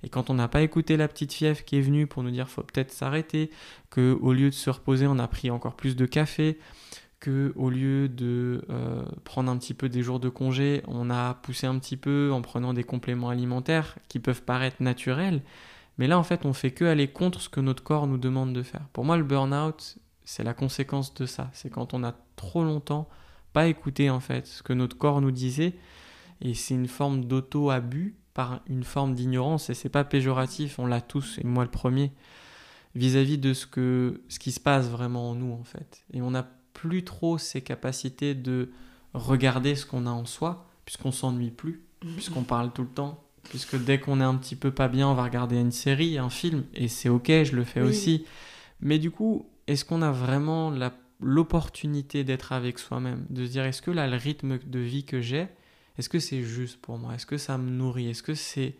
Et quand on n'a pas écouté la petite fièvre qui est venue pour nous dire faut peut-être s'arrêter, qu'au lieu de se reposer, on a pris encore plus de café, qu'au lieu de prendre un petit peu des jours de congé, on a poussé un petit peu en prenant des compléments alimentaires qui peuvent paraître naturels. Mais là, en fait, on fait que aller contre ce que notre corps nous demande de faire. Pour moi, le burn-out, c'est la conséquence de ça. C'est quand on a trop longtemps pas écouté en fait ce que notre corps nous disait. Et c'est une forme d'auto-abus par une forme d'ignorance, et c'est pas péjoratif, on l'a tous, et moi le premier, vis-à-vis de ce qui se passe vraiment en nous en fait. Et on n'a plus trop ces capacités de regarder ce qu'on a en soi, puisqu'on s'ennuie plus, puisqu'on parle tout le temps, puisque dès qu'on est un petit peu pas bien, on va regarder une série, un film, et c'est ok, je le fais aussi. Mais du coup, est-ce qu'on a vraiment l'opportunité d'être avec soi-même, de se dire est-ce que là, le rythme de vie que j'ai, est-ce que c'est juste pour moi? Est-ce que ça me nourrit? Est-ce que c'est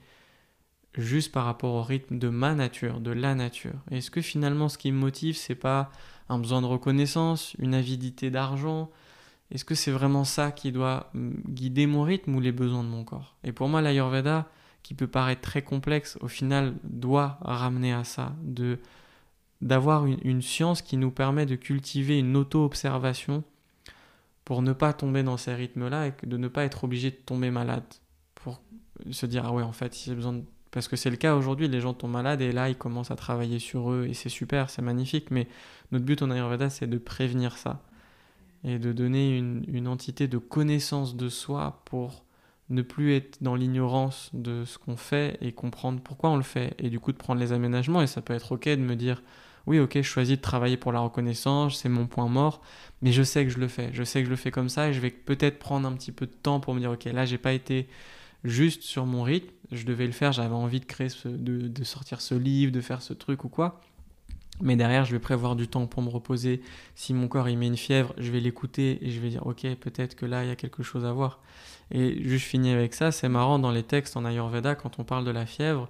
juste par rapport au rythme de ma nature, de la nature? Est-ce que finalement, ce qui me motive, c'est pas un besoin de reconnaissance, une avidité d'argent? Est-ce que c'est vraiment ça qui doit guider mon rythme ou les besoins de mon corps? Et pour moi, l'Ayurveda, qui peut paraître très complexe, au final, doit ramener à ça, d'avoir une science qui nous permet de cultiver une auto-observation pour ne pas tomber dans ces rythmes-là et de ne pas être obligé de tomber malade. Pour se dire, ah ouais, en fait, si j'ai besoin de... Parce que c'est le cas aujourd'hui, les gens tombent malades et là, ils commencent à travailler sur eux et c'est super, c'est magnifique. Mais notre but en Ayurveda, c'est de prévenir ça et de donner une entité de connaissance de soi pour ne plus être dans l'ignorance de ce qu'on fait et comprendre pourquoi on le fait. Et du coup, de prendre les aménagements. Et ça peut être ok de me dire, oui, ok, je choisis de travailler pour la reconnaissance, c'est mon point mort, mais je sais que je le fais. Je sais que je le fais comme ça et je vais peut-être prendre un petit peu de temps pour me dire, ok, là, j'ai pas été juste sur mon rythme, je devais le faire, j'avais envie de créer de sortir ce livre, de faire ce truc ou quoi. Mais derrière, je vais prévoir du temps pour me reposer. Si mon corps il met une fièvre, je vais l'écouter et je vais dire, ok, peut-être que là, il y a quelque chose à voir. Et juste finis avec ça, c'est marrant, dans les textes en Ayurveda, quand on parle de la fièvre,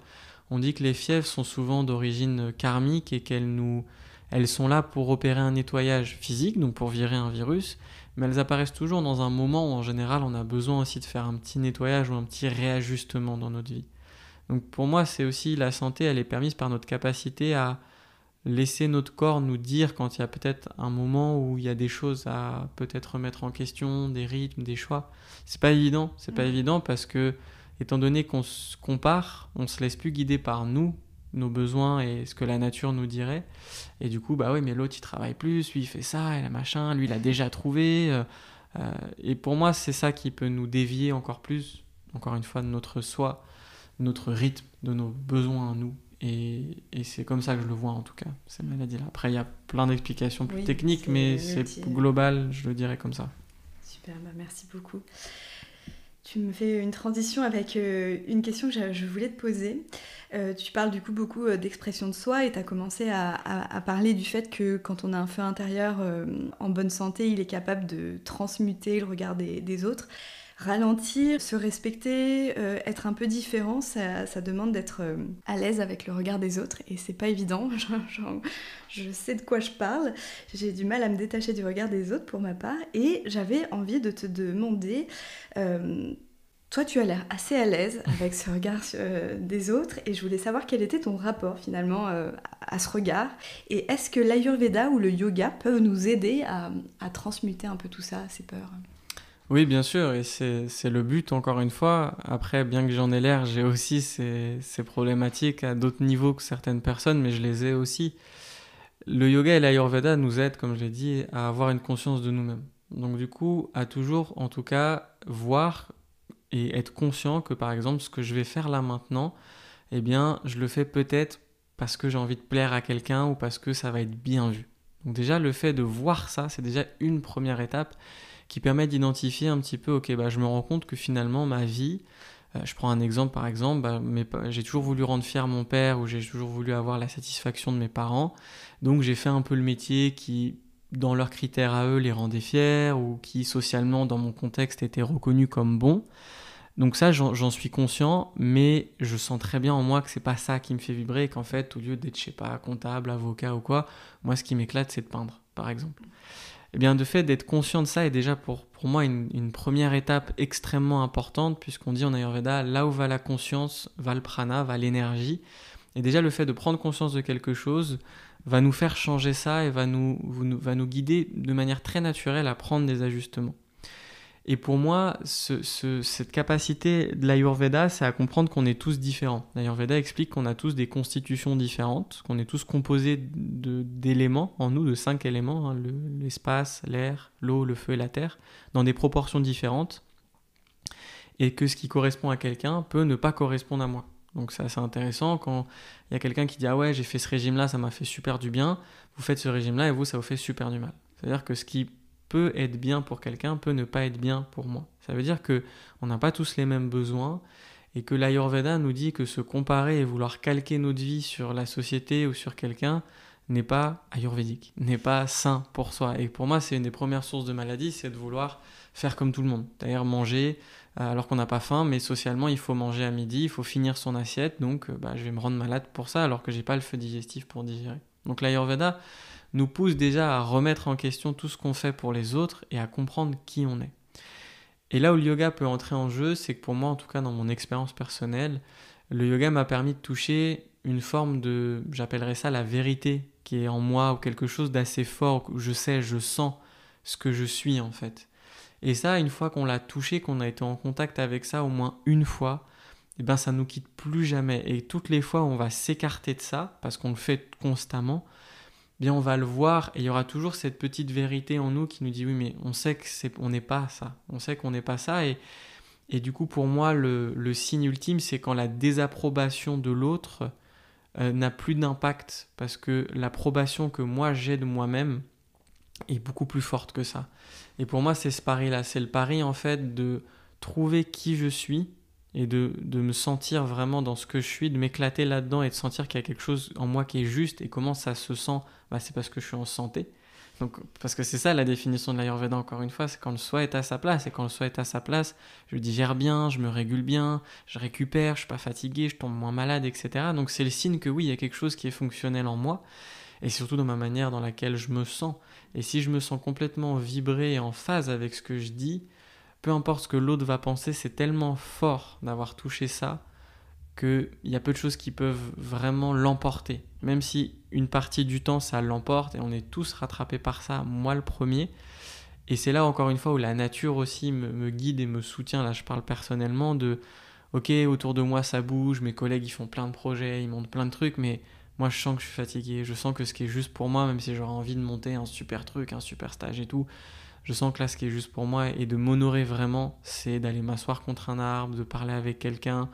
on dit que les fièvres sont souvent d'origine karmique et elles sont là pour opérer un nettoyage physique, donc pour virer un virus, mais elles apparaissent toujours dans un moment où en général on a besoin aussi de faire un petit nettoyage ou un petit réajustement dans notre vie. Donc pour moi, c'est aussi la santé, elle est permise par notre capacité à laisser notre corps nous dire quand il y a peut-être un moment où il y a des choses à peut-être remettre en question, des rythmes, des choix. C'est pas évident parce que étant donné qu'on se compare, on se laisse plus guider par nous, nos besoins et ce que la nature nous dirait. Et du coup, bah oui, mais l'autre il travaille plus, lui il fait ça, et la machin, lui il a déjà trouvé. Et pour moi, c'est ça qui peut nous dévier encore plus, encore une fois, de notre soi, notre rythme, de nos besoins à nous. Et c'est comme ça que je le vois en tout cas, cette maladie-là. Après, il y a plein d'explications plus techniques, mais c'est global, je le dirais comme ça. Super, bah merci beaucoup. Tu me fais une transition avec une question que je voulais te poser. Tu parles du coup beaucoup d'expression de soi et tu as commencé à parler du fait que quand on a un feu intérieur en bonne santé, il est capable de transmuter le regard des autres. Ralentir, se respecter, être un peu différent, ça demande d'être à l'aise avec le regard des autres et c'est pas évident. Je sais de quoi je parle. J'ai du mal à me détacher du regard des autres pour ma part et j'avais envie de te demander, toi tu as l'air assez à l'aise avec ce regard des autres et je voulais savoir quel était ton rapport finalement à ce regard et est-ce que l'Ayurveda ou le yoga peuvent nous aider à transmuter un peu tout ça, ces peurs ? Oui, bien sûr, et c'est le but, encore une fois. Après, bien que j'en ai l'air, j'ai aussi ces problématiques à d'autres niveaux que certaines personnes, mais je les ai aussi. Le yoga et l'Ayurveda nous aident, comme je l'ai dit, à avoir une conscience de nous-mêmes. Donc du coup, à toujours, en tout cas, voir et être conscient que, par exemple, ce que je vais faire là maintenant, eh bien, je le fais peut-être parce que j'ai envie de plaire à quelqu'un ou parce que ça va être bien vu. Donc déjà, le fait de voir ça, c'est déjà une première étape qui permet d'identifier un petit peu, ok, bah, je me rends compte que finalement ma vie, je prends un exemple par exemple, j'ai toujours voulu rendre fier mon père ou j'ai toujours voulu avoir la satisfaction de mes parents, donc j'ai fait un peu le métier qui, dans leurs critères à eux, les rendait fiers ou qui socialement dans mon contexte était reconnu comme bon. Donc ça, j'en suis conscient, mais je sens très bien en moi que c'est pas ça qui me fait vibrer et qu'en fait, au lieu d'être, je sais pas, comptable, avocat ou quoi, moi ce qui m'éclate c'est de peindre, par exemple. Eh bien, de fait d'être conscient de ça est déjà pour moi une première étape extrêmement importante, puisqu'on dit en Ayurveda, là où va la conscience, va le prana, va l'énergie. Et déjà, le fait de prendre conscience de quelque chose va nous faire changer ça et va nous guider de manière très naturelle à prendre des ajustements. Et pour moi, cette capacité de l'Ayurveda, c'est à comprendre qu'on est tous différents. L'Ayurveda explique qu'on a tous des constitutions différentes, qu'on est tous composés d'éléments en nous, de 5 éléments, hein, l'espace, l'air, l'eau, le feu et la terre, dans des proportions différentes, et que ce qui correspond à quelqu'un peut ne pas correspondre à moi. Donc c'est assez intéressant quand il y a quelqu'un qui dit « Ah ouais, j'ai fait ce régime-là, ça m'a fait super du bien », vous faites ce régime-là et vous, ça vous fait super du mal. C'est-à-dire que ce qui peut être bien pour quelqu'un peut ne pas être bien pour moi. Ça veut dire qu'on n'a pas tous les mêmes besoins et que l'Ayurveda nous dit que se comparer et vouloir calquer notre vie sur la société ou sur quelqu'un n'est pas ayurvédique, n'est pas sain pour soi. Et pour moi, c'est une des premières sources de maladie, c'est de vouloir faire comme tout le monde. D'ailleurs, manger alors qu'on n'a pas faim, mais socialement, il faut manger à midi, il faut finir son assiette, donc je vais me rendre malade pour ça alors que j'ai pas le feu digestif pour digérer. Donc l'Ayurveda nous pousse déjà à remettre en question tout ce qu'on fait pour les autres et à comprendre qui on est. Et là où le yoga peut entrer en jeu, c'est que pour moi, en tout cas dans mon expérience personnelle, le yoga m'a permis de toucher une forme de, j'appellerais ça la vérité qui est en moi, ou quelque chose d'assez fort, où je sais, je sens ce que je suis en fait. Et ça, une fois qu'on l'a touché, qu'on a été en contact avec ça au moins une fois, eh ben ça nous quitte plus jamais. Et toutes les fois où on va s'écarter de ça, parce qu'on le fait constamment, eh bien on va le voir et il y aura toujours cette petite vérité en nous qui nous dit oui mais on sait on n'est pas ça. On sait qu'on n'est pas ça et du coup pour moi le signe ultime c'est quand la désapprobation de l'autre n'a plus d'impact parce que l'approbation que moi j'ai de moi-même est beaucoup plus forte que ça. Et pour moi, c'est ce pari-là. C'est le pari, en fait, de trouver qui je suis et de me sentir vraiment dans ce que je suis, de m'éclater là-dedans et de sentir qu'il y a quelque chose en moi qui est juste. Et comment ça se sent ? C'est parce que je suis en santé. Donc, parce que c'est ça la définition de l'Ayurveda, encore une fois, c'est quand le soi est à sa place. Et quand le soi est à sa place, je digère bien, je me régule bien, je récupère, je suis pas fatigué, je tombe moins malade, etc. Donc c'est le signe que oui, il y a quelque chose qui est fonctionnel en moi. Et surtout dans ma manière dans laquelle je me sens. Et si je me sens complètement vibré et en phase avec ce que je dis, peu importe ce que l'autre va penser, c'est tellement fort d'avoir touché ça qu'il y a peu de choses qui peuvent vraiment l'emporter. Même si une partie du temps, ça l'emporte et on est tous rattrapés par ça, moi le premier. Et c'est là encore une fois où la nature aussi me guide et me soutient. Là, je parle personnellement de « Ok, autour de moi, ça bouge, mes collègues, ils font plein de projets, ils montent plein de trucs, mais... » Moi, je sens que je suis fatigué, je sens que ce qui est juste pour moi, même si j'aurais envie de monter un super truc, un super stage et tout, je sens que là, ce qui est juste pour moi et de m'honorer vraiment, c'est d'aller m'asseoir contre un arbre, de parler avec quelqu'un,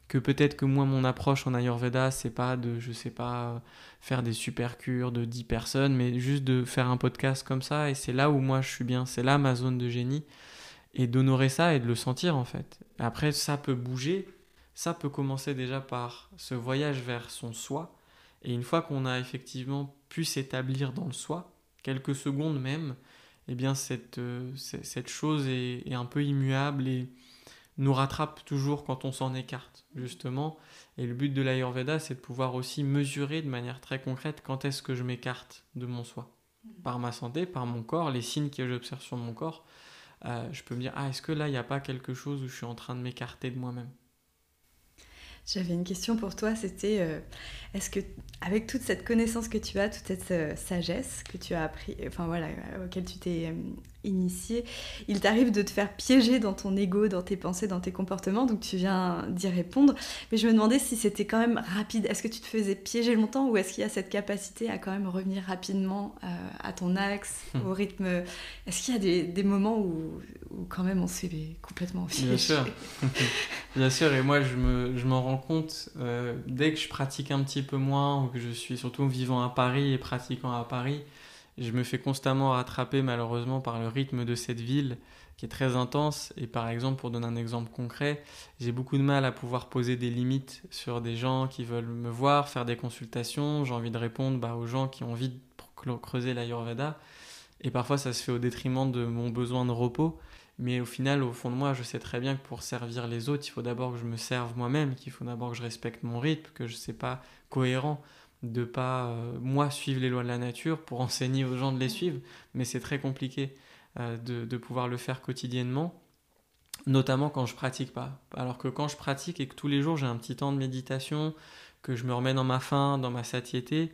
que peut-être que moi, mon approche en Ayurveda, c'est pas de, je sais pas, faire des super cures de 10 personnes, mais juste de faire un podcast comme ça, et c'est là où moi, je suis bien, c'est là ma zone de génie, et d'honorer ça et de le sentir, en fait. Après, ça peut bouger, ça peut commencer déjà par ce voyage vers son soi. Et une fois qu'on a effectivement pu s'établir dans le soi, quelques secondes même, eh bien cette chose est un peu immuable et nous rattrape toujours quand on s'en écarte, justement. Et le but de l'Ayurveda, c'est de pouvoir aussi mesurer de manière très concrète quand est-ce que je m'écarte de mon soi. Par ma santé, par mon corps, les signes que j'observe sur mon corps, je peux me dire, est-ce que là, il n'y a pas quelque chose où je suis en train de m'écarter de moi-même ? J'avais une question pour toi, c'était est-ce que avec toute cette connaissance que tu as, toute cette sagesse que tu as appris, auquel tu t'es initié, il t'arrive de te faire piéger dans ton ego, dans tes pensées, dans tes comportements, donc tu viens d'y répondre, mais je me demandais si c'était quand même rapide, est-ce que tu te faisais piéger longtemps ou est-ce qu'il y a cette capacité à quand même revenir rapidement à ton axe, au rythme, est-ce qu'il y a des moments où quand même on se fait complètement piéger ? Bien sûr. Bien sûr, et moi je m'en rends compte dès que je pratique un petit peu moins ou que je suis surtout vivant à Paris et pratiquant à Paris, je me fais constamment rattraper malheureusement par le rythme de cette ville qui est très intense. Et par exemple, pour donner un exemple concret, j'ai beaucoup de mal à pouvoir poser des limites sur des gens qui veulent me voir, faire des consultations. J'ai envie de répondre aux gens qui ont envie de creuser l'Ayurveda. Et parfois, ça se fait au détriment de mon besoin de repos. Mais au final, au fond de moi, je sais très bien que pour servir les autres, il faut d'abord que je me serve moi-même, qu'il faut d'abord que je respecte mon rythme, que je ne sais pas cohérent de pas, moi, suivre les lois de la nature pour enseigner aux gens de les suivre. Mais c'est très compliqué de pouvoir le faire quotidiennement, notamment quand je pratique pas. Alors que quand je pratique et que tous les jours, j'ai un petit temps de méditation, que je me remets dans ma faim, dans ma satiété,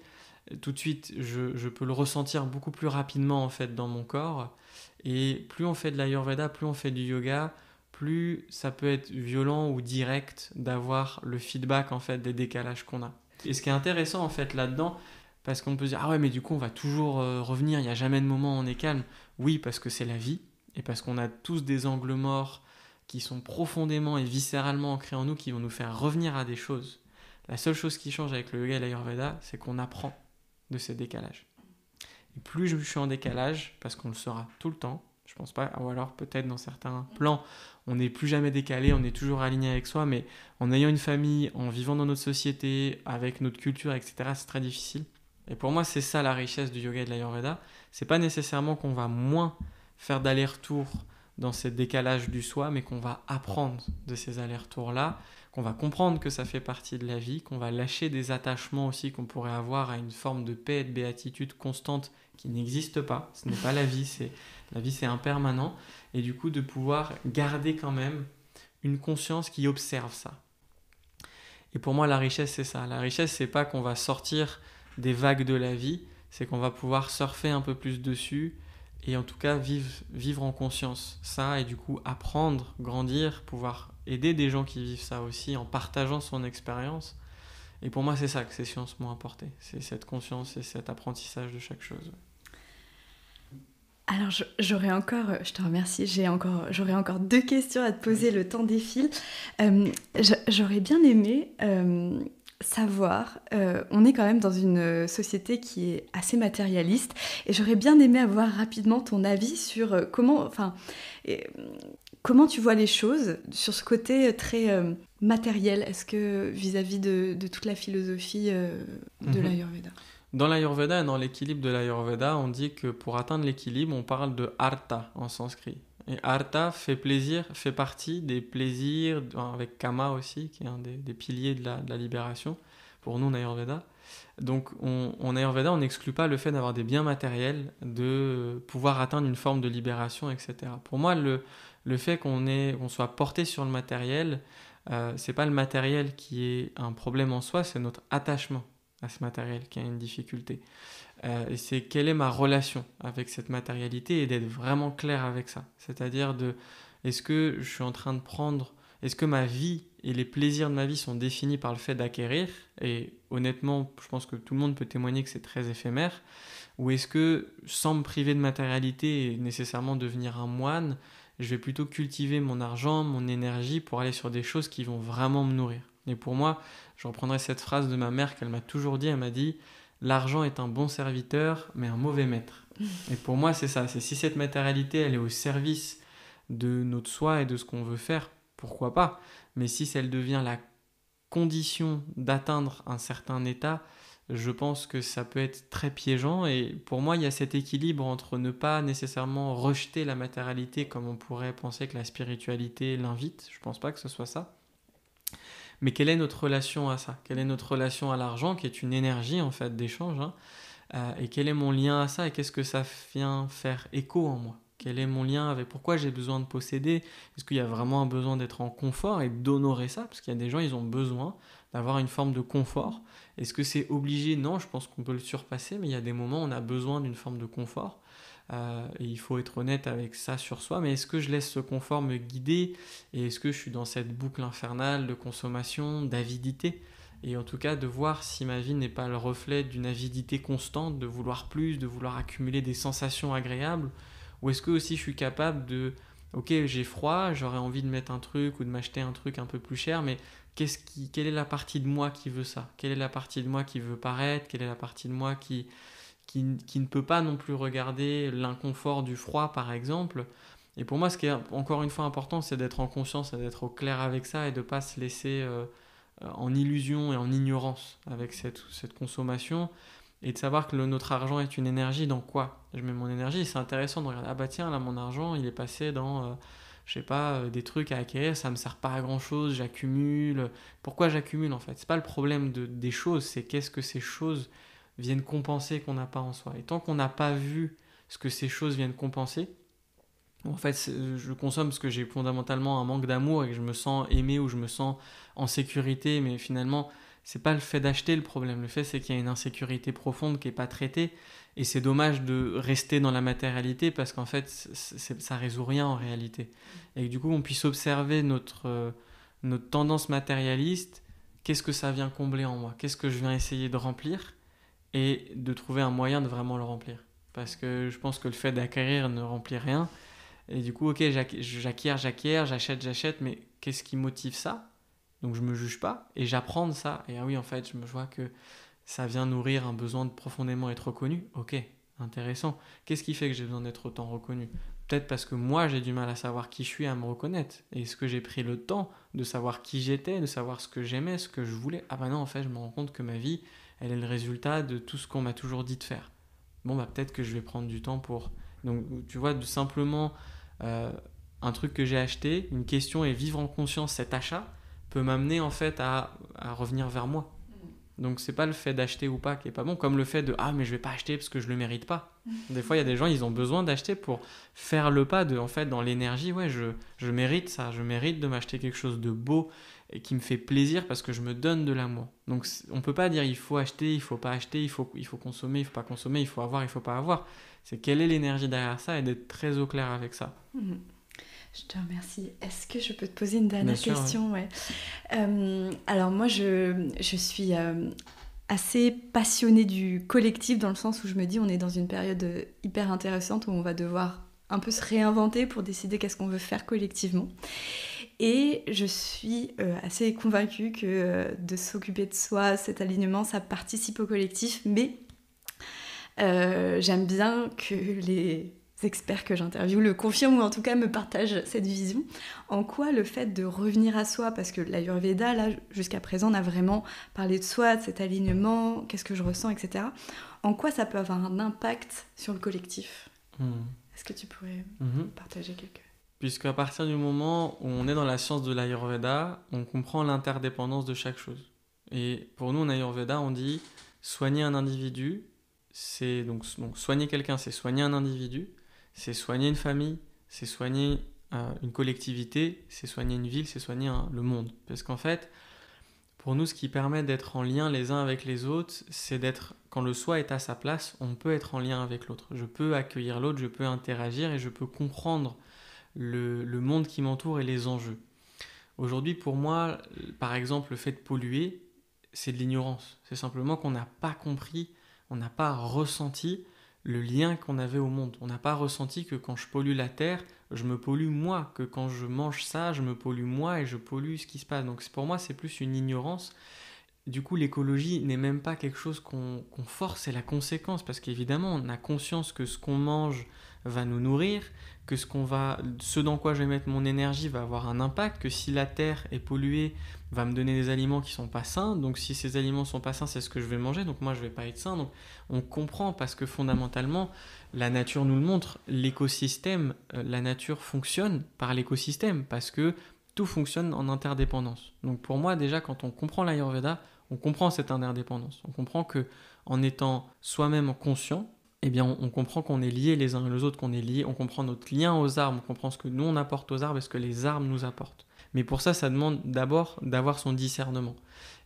tout de suite, je peux le ressentir beaucoup plus rapidement en fait dans mon corps. Et plus on fait de l'Ayurveda, plus on fait du yoga, plus ça peut être violent ou direct d'avoir le feedback en fait des décalages qu'on a. Et ce qui est intéressant en fait là-dedans, parce qu'on peut se dire ah ouais mais du coup on va toujours revenir, il n'y a jamais de moment où on est calme. Oui, parce que c'est la vie et parce qu'on a tous des angles morts qui sont profondément et viscéralement ancrés en nous, qui vont nous faire revenir à des choses. La seule chose qui change avec le yoga et l'Ayurveda, c'est qu'on apprend de ces décalages. Et plus je suis en décalage, parce qu'on le sera tout le temps, Je pense pas, ou alors peut-être dans certains plans, on n'est plus jamais décalé, on est toujours aligné avec soi, mais en ayant une famille, en vivant dans notre société, avec notre culture, etc., c'est très difficile. Et pour moi, c'est ça la richesse du yoga et de l'Ayurveda. C'est pas nécessairement qu'on va moins faire d'aller-retour dans ces décalages du soi, mais qu'on va apprendre de ces allers-retours-là, qu'on va comprendre que ça fait partie de la vie, qu'on va lâcher des attachements aussi qu'on pourrait avoir à une forme de paix et de béatitude constante qui n'existe pas. Ce n'est pas la vie, c'est impermanent. Et du coup, de pouvoir garder quand même une conscience qui observe ça. Et pour moi, la richesse, c'est ça. La richesse, c'est pas qu'on va sortir des vagues de la vie, c'est qu'on va pouvoir surfer un peu plus dessus et en tout cas vivre en conscience ça et du coup apprendre, grandir, pouvoir aider des gens qui vivent ça aussi en partageant son expérience. Et pour moi, c'est ça que ces sciences m'ont apporté. C'est cette conscience et cet apprentissage de chaque chose. Alors je te remercie, j'aurais encore 2 questions à te poser, le temps défile. J'aurais bien aimé savoir, on est quand même dans une société qui est assez matérialiste, et j'aurais bien aimé avoir rapidement ton avis sur comment tu vois les choses, sur ce côté très matériel, est-ce que vis-à-vis de toute la philosophie de l'Ayurveda. Dans l'Ayurveda et dans l'équilibre de l'Ayurveda, on dit que pour atteindre l'équilibre, on parle de artha en sanskrit. Et artha fait partie des plaisirs, avec kama aussi, qui est un des piliers de la libération, pour nous en Ayurveda. Donc en Ayurveda, on n'exclut pas le fait d'avoir des biens matériels, de pouvoir atteindre une forme de libération, etc. Pour moi, le fait qu'on soit porté sur le matériel, c'est pas le matériel qui est un problème en soi, c'est notre attachement à ce matériel qui a une difficulté. Et c'est quelle est ma relation avec cette matérialité et d'être vraiment clair avec ça. C'est-à-dire est-ce que je suis en train de prendre, est-ce que ma vie et les plaisirs de ma vie sont définis par le fait d'acquérir, et honnêtement, je pense que tout le monde peut témoigner que c'est très éphémère, ou est-ce que sans me priver de matérialité et nécessairement devenir un moine, je vais plutôt cultiver mon argent, mon énergie pour aller sur des choses qui vont vraiment me nourrir. Et pour moi, je reprendrai cette phrase de ma mère qu'elle m'a toujours dit, elle m'a dit « L'argent est un bon serviteur, mais un mauvais maître ». Et pour moi, c'est ça, c'est si cette matérialité, elle est au service de notre soi et de ce qu'on veut faire, pourquoi pas. Mais si elle devient la condition d'atteindre un certain état, je pense que ça peut être très piégeant. Et pour moi, il y a cet équilibre entre ne pas nécessairement rejeter la matérialité comme on pourrait penser que la spiritualité l'invite. Je pense pas que ce soit ça. Mais quelle est notre relation à ça? Quelle est notre relation à l'argent, qui est une énergie en fait d'échange, et quel est mon lien à ça et qu'est-ce que ça vient faire écho en moi? Quel est mon lien avec pourquoi j'ai besoin de posséder? Est-ce qu'il y a vraiment un besoin d'être en confort et d'honorer ça? Parce qu'il y a des gens, ils ont besoin d'avoir une forme de confort. Est-ce que c'est obligé? Non, je pense qu'on peut le surpasser, mais il y a des moments où on a besoin d'une forme de confort. Et il faut être honnête avec ça sur soi, mais est-ce que je laisse ce confort me guider et est-ce que je suis dans cette boucle infernale de consommation, d'avidité, et en tout cas de voir si ma vie n'est pas le reflet d'une avidité constante, de vouloir plus, de vouloir accumuler des sensations agréables, ou est-ce que aussi je suis capable de ok, j'ai froid, j'aurais envie de mettre un truc ou de m'acheter un truc un peu plus cher, mais quelle est la partie de moi qui veut ça? Quelle est la partie de moi qui veut paraître? Quelle est la partie de moi qui ne peut pas non plus regarder l'inconfort du froid, par exemple? Et pour moi, ce qui est encore une fois important, c'est d'être en conscience et d'être au clair avec ça et de ne pas se laisser en illusion et en ignorance avec cette consommation, et de savoir que notre argent est une énergie. Dans quoi je mets mon énergie? Et c'est intéressant de regarder, ah bah tiens, là mon argent il est passé dans je sais pas, des trucs à acquérir, ça me sert pas à grand chose, j'accumule. Pourquoi j'accumule en fait? C'est pas le problème des choses, c'est qu'est-ce que ces choses viennent compenser qu'on n'a pas en soi. Et tant qu'on n'a pas vu ce que ces choses viennent compenser, en fait, je consomme parce que j'ai fondamentalement un manque d'amour et que je me sens aimé ou je me sens en sécurité, mais finalement, c'est pas le fait d'acheter le problème. Le fait, c'est qu'il y a une insécurité profonde qui n'est pas traitée, et c'est dommage de rester dans la matérialité parce qu'en fait, ça résout rien en réalité. Et que du coup, on puisse observer notre tendance matérialiste, qu'est-ce que ça vient combler en moi? Qu'est-ce que je viens essayer de remplir? Et de trouver un moyen de vraiment le remplir. Parce que je pense que le fait d'acquérir ne remplit rien. Et du coup, ok, j'acquiers, j'achète, mais qu'est-ce qui motive ça? Donc je me juge pas et j'apprends de ça. Et ah oui, en fait, je me vois que ça vient nourrir un besoin de profondément être reconnu. Ok, intéressant. Qu'est-ce qui fait que j'ai besoin d'être autant reconnu? peut-être parce que moi j'ai du mal à savoir qui je suis, à me reconnaître. Et est-ce que j'ai pris le temps de savoir qui j'étais, de savoir ce que j'aimais, ce que je voulais? Ah bah non, en fait je me rends compte que ma vie, elle est le résultat de tout ce qu'on m'a toujours dit de faire. Bon bah peut-être que je vais prendre du temps pour... Donc tu vois, simplement euh, un truc que j'ai acheté, une question, et vivre en conscience cet achat peut m'amener en fait à revenir vers moi. Donc c'est pas le fait d'acheter ou pas qui est pas bon, comme le fait de ah mais je vais pas acheter parce que je le mérite pas. Des fois il y a des gens, ils ont besoin d'acheter pour faire le pas de, en fait, dans l'énergie, ouais, je mérite ça, je mérite de m'acheter quelque chose de beau et qui me fait plaisir parce que je me donne de l'amour. Donc on peut pas dire il faut acheter, il faut pas acheter, il faut consommer, il faut pas consommer, il faut avoir, il faut pas avoir. C'est quelle est l'énergie derrière ça et d'être très au clair avec ça. Je te remercie. Est-ce que je peux te poser une dernière Bien sûr, question? Ouais. Alors moi, je suis assez passionnée du collectif, dans le sens où je me dis on est dans une période hyper intéressante où on va devoir un peu se réinventer pour décider qu'est-ce qu'on veut faire collectivement. Et je suis assez convaincue que de s'occuper de soi, cet alignement, ça participe au collectif, mais j'aime bien que les experts que j'interviewe le confirment, ou en tout cas me partagent cette vision. En quoi le fait de revenir à soi, parce que l'Ayurveda, là, jusqu'à présent, on a vraiment parlé de soi, de cet alignement, qu'est-ce que je ressens, etc. En quoi ça peut avoir un impact sur le collectif? Est-ce que tu pourrais partager quelques... Puisqu'à partir du moment où on est dans la science de l'Ayurveda, on comprend l'interdépendance de chaque chose. Et pour nous, en Ayurveda, on dit soigner un individu, c'est donc soigner quelqu'un, c'est soigner un individu, c'est soigner une famille, c'est soigner une collectivité, c'est soigner une ville, c'est soigner le monde. Parce qu'en fait, pour nous, ce qui permet d'être en lien les uns avec les autres, c'est d'être, quand le soi est à sa place, on peut être en lien avec l'autre. Je peux accueillir l'autre, je peux interagir et je peux comprendre le monde qui m'entoure et les enjeux. Aujourd'hui, pour moi, par exemple, le fait de polluer, c'est de l'ignorance. C'est simplement qu'on n'a pas compris, on n'a pas ressenti le lien qu'on avait au monde. On n'a pas ressenti que quand je pollue la terre, je me pollue moi, que quand je mange ça, je me pollue moi et je pollue ce qui se passe. Donc pour moi, c'est plus une ignorance. Du coup, l'écologie n'est même pas quelque chose qu'on force, c'est la conséquence. Parce qu'évidemment, on a conscience que ce qu'on mange va nous nourrir, que ce dans quoi je vais mettre mon énergie va avoir un impact, que si la terre est polluée, va me donner des aliments qui sont pas sains, donc si ces aliments sont pas sains, c'est ce que je vais manger, donc moi je vais pas être sain. Donc on comprend, parce que fondamentalement, la nature nous le montre, l'écosystème, la nature fonctionne par l'écosystème, parce que tout fonctionne en interdépendance. Donc pour moi, déjà, quand on comprend l'Ayurveda, on comprend cette interdépendance. On comprend que en étant soi-même conscient, eh bien, on comprend qu'on est liés les uns et les autres, qu'on est liés, on comprend notre lien aux arbres, on comprend ce que nous on apporte aux arbres et ce que les arbres nous apportent. Mais pour ça, ça demande d'abord d'avoir son discernement.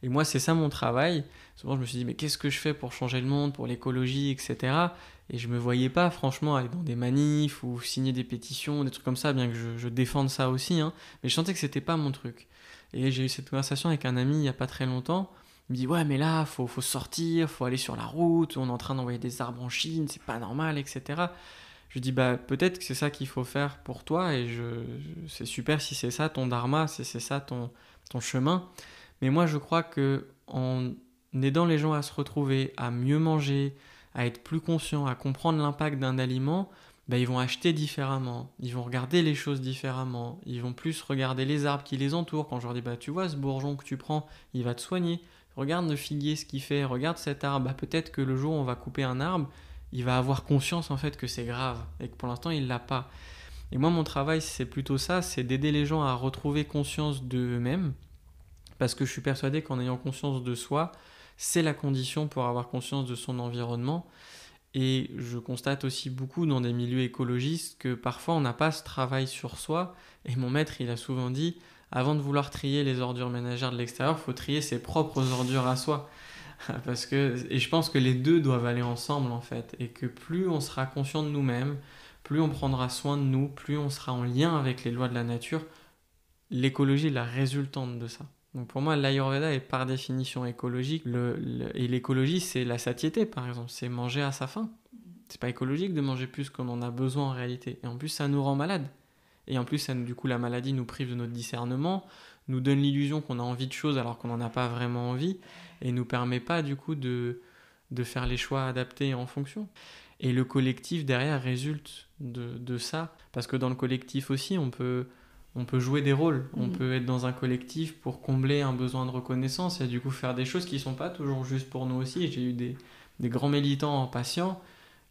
Et moi, c'est ça mon travail. Souvent, je me suis dit, mais qu'est-ce que je fais pour changer le monde, pour l'écologie, etc. Et je me voyais pas, franchement, aller dans des manifs ou signer des pétitions, des trucs comme ça, bien que je défende ça aussi, hein. Mais je sentais que c'était pas mon truc. Et j'ai eu cette conversation avec un ami il y a pas très longtemps. Il me dit, ouais, mais là, faut sortir, faut aller sur la route, on est en train d'envoyer des arbres en Chine, c'est pas normal, etc. Je lui dis, bah, peut-être que c'est ça qu'il faut faire pour toi, et c'est super si c'est ça ton dharma, si c'est ça ton chemin. Mais moi, je crois que en aidant les gens à se retrouver, à mieux manger, à être plus conscients, à comprendre l'impact d'un aliment, bah, ils vont acheter différemment, ils vont regarder les choses différemment, ils vont plus regarder les arbres qui les entourent. Quand je leur dis, bah, tu vois, ce bourgeon que tu prends, il va te soigner. Regarde le figuier, ce qu'il fait, regarde cet arbre. Bah, peut-être que le jour où on va couper un arbre, il va avoir conscience en fait que c'est grave et que pour l'instant il l'a pas. Et moi mon travail c'est plutôt ça, c'est d'aider les gens à retrouver conscience d'eux-mêmes, parce que je suis persuadé qu'en ayant conscience de soi, c'est la condition pour avoir conscience de son environnement. Et je constate aussi beaucoup dans des milieux écologistes que parfois on n'a pas ce travail sur soi. Et mon maître il a souvent dit, avant de vouloir trier les ordures ménagères de l'extérieur, il faut trier ses propres ordures à soi. Et je pense que les deux doivent aller ensemble en fait, et que plus on sera conscient de nous-mêmes, plus on prendra soin de nous, plus on sera en lien avec les lois de la nature. L'écologie est la résultante de ça. Donc pour moi, l'Ayurveda est par définition écologique, et l'écologie c'est la satiété par exemple, c'est manger à sa faim. C'est pas écologique de manger plus qu'on en a besoin en réalité, et en plus ça nous rend malade. Et en plus, du coup, la maladie nous prive de notre discernement, nous donne l'illusion qu'on a envie de choses alors qu'on n'en a pas vraiment envie, et nous permet pas du coup de faire les choix adaptés en fonction. Et le collectif derrière résulte de ça, parce que dans le collectif aussi, on peut jouer des rôles, on peut être dans un collectif pour combler un besoin de reconnaissance et du coup faire des choses qui ne sont pas toujours justes pour nous aussi. J'ai eu des grands militants patients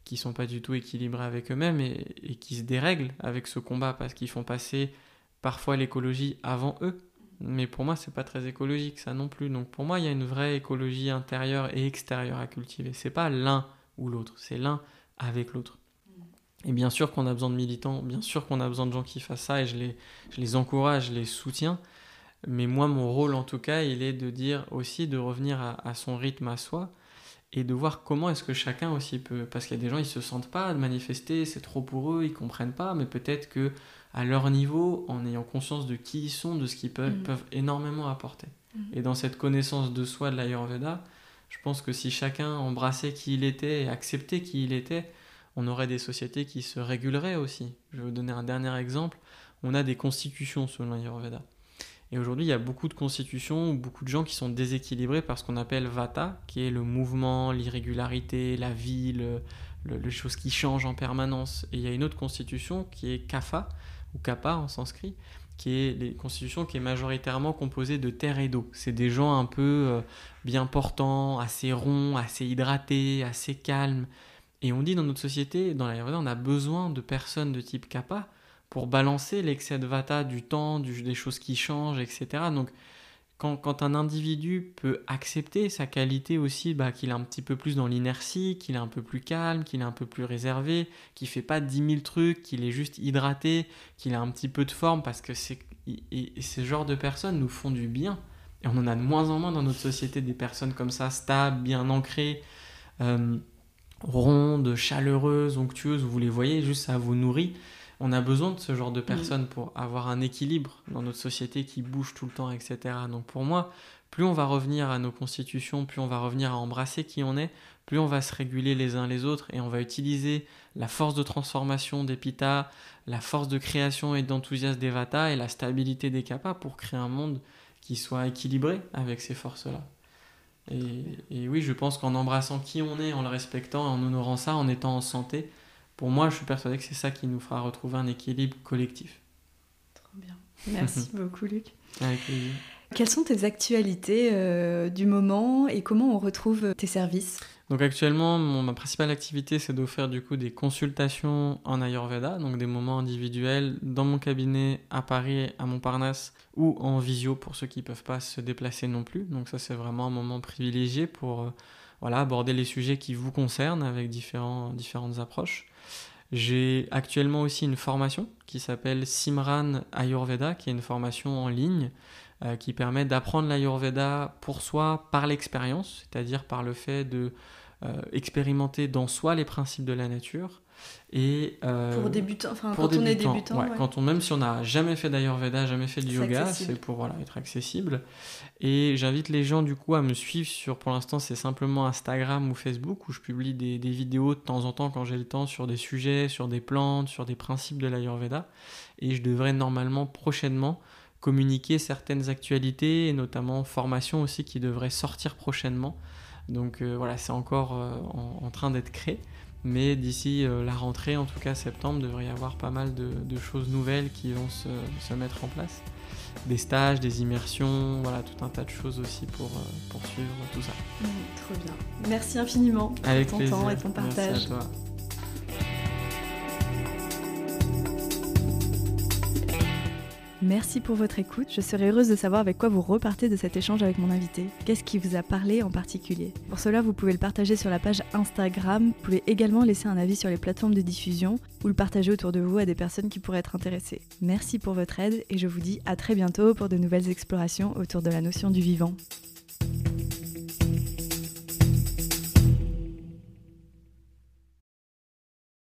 qui ne sont pas du tout équilibrés avec eux-mêmes et qui se dérèglent avec ce combat parce qu'ils font passer parfois l'écologie avant eux. Mais pour moi, c'est pas très écologique ça non plus. Donc pour moi, il y a une vraie écologie intérieure et extérieure à cultiver. C'est pas l'un ou l'autre, c'est l'un avec l'autre. Et bien sûr qu'on a besoin de militants, bien sûr qu'on a besoin de gens qui fassent ça et je les encourage, je les soutiens. Mais moi, mon rôle en tout cas, il est de dire aussi de revenir à son rythme à soi et de voir comment est-ce que chacun aussi peut. Parce qu'il y a des gens, ils se sentent pas de manifester, c'est trop pour eux, ils comprennent pas, mais peut-être que à leur niveau, en ayant conscience de qui ils sont, de ce qu'ils peuvent énormément apporter. Et dans cette connaissance de soi de l'Ayurveda, je pense que si chacun embrassait qui il était et acceptait qui il était, on aurait des sociétés qui se réguleraient aussi. Je vais vous donner un dernier exemple. On a des constitutions selon l'Ayurveda. Et aujourd'hui, il y a beaucoup de constitutions, beaucoup de gens qui sont déséquilibrés par ce qu'on appelle Vata, qui est le mouvement, l'irrégularité, la vie, les choses qui changent en permanence. Et il y a une autre constitution qui est Kapha, ou Kapha en sanskrit, qui est les constitutions qui est majoritairement composée de terre et d'eau. C'est des gens un peu bien portants, assez ronds, assez hydratés, assez calmes. Et on dit dans notre société, dans l'Ayurveda, on a besoin de personnes de type Kapha pour balancer l'excès de Vata du temps, des choses qui changent, etc. Donc, quand un individu peut accepter sa qualité aussi, qu'il est un petit peu plus dans l'inertie, qu'il est un peu plus calme, qu'il est un peu plus réservé, qu'il ne fait pas 10 000 trucs, qu'il est juste hydraté, qu'il a un petit peu de forme, parce que ces genres de personnes nous font du bien. Et on en a de moins en moins dans notre société, des personnes comme ça, stables, bien ancrées, rondes, chaleureuses, onctueuses, vous les voyez, juste ça vous nourrit. On a besoin de ce genre de personnes pour avoir un équilibre dans notre société qui bouge tout le temps, etc. Donc pour moi, plus on va revenir à nos constitutions, plus on va revenir à embrasser qui on est, plus on va se réguler les uns les autres et on va utiliser la force de transformation des Pitta, la force de création et d'enthousiasme des Vata et la stabilité des Kapha pour créer un monde qui soit équilibré avec ces forces-là. Et oui, je pense qu'en embrassant qui on est, en le respectant, en honorant ça, en étant en santé, pour moi, je suis persuadé que c'est ça qui nous fera retrouver un équilibre collectif. Trop bien. Merci beaucoup, Luc. Avec plaisir. Quelles sont tes actualités du moment et comment on retrouve tes services ? Donc actuellement, ma principale activité, c'est d'offrir du coup des consultations en Ayurveda, donc des moments individuels dans mon cabinet à Paris, à Montparnasse, ou en visio pour ceux qui ne peuvent pas se déplacer non plus. Donc ça, c'est vraiment un moment privilégié pour aborder les sujets qui vous concernent avec différentes approches. J'ai actuellement aussi une formation qui s'appelle Simran Ayurveda, qui est une formation en ligne qui permet d'apprendre l'Ayurveda pour soi par l'expérience, c'est-à-dire par le fait de expérimenter dans soi les principes de la nature. Et, pour débutants, quand on est débutant. Ouais. Même si on n'a jamais fait d'Ayurveda, jamais fait de yoga, c'est pour être accessible. Et j'invite les gens du coup à me suivre pour l'instant c'est simplement Instagram ou Facebook où je publie des vidéos de temps en temps quand j'ai le temps sur des sujets, sur des plantes, sur des principes de l'Ayurveda. Et je devrais normalement prochainement communiquer certaines actualités et notamment formations aussi qui devraient sortir prochainement. Donc c'est encore en train d'être créé. Mais d'ici la rentrée, en tout cas septembre, devrait y avoir pas mal de choses nouvelles qui vont se mettre en place. Des stages, des immersions, tout un tas de choses aussi pour suivre tout ça. Trop bien. Merci infiniment pour ton temps et ton partage. Merci à toi. Merci pour votre écoute. Je serais heureuse de savoir avec quoi vous repartez de cet échange avec mon invité. Qu'est-ce qui vous a parlé en particulier ? Pour cela, vous pouvez le partager sur la page Instagram. Vous pouvez également laisser un avis sur les plateformes de diffusion ou le partager autour de vous à des personnes qui pourraient être intéressées. Merci pour votre aide et je vous dis à très bientôt pour de nouvelles explorations autour de la notion du vivant.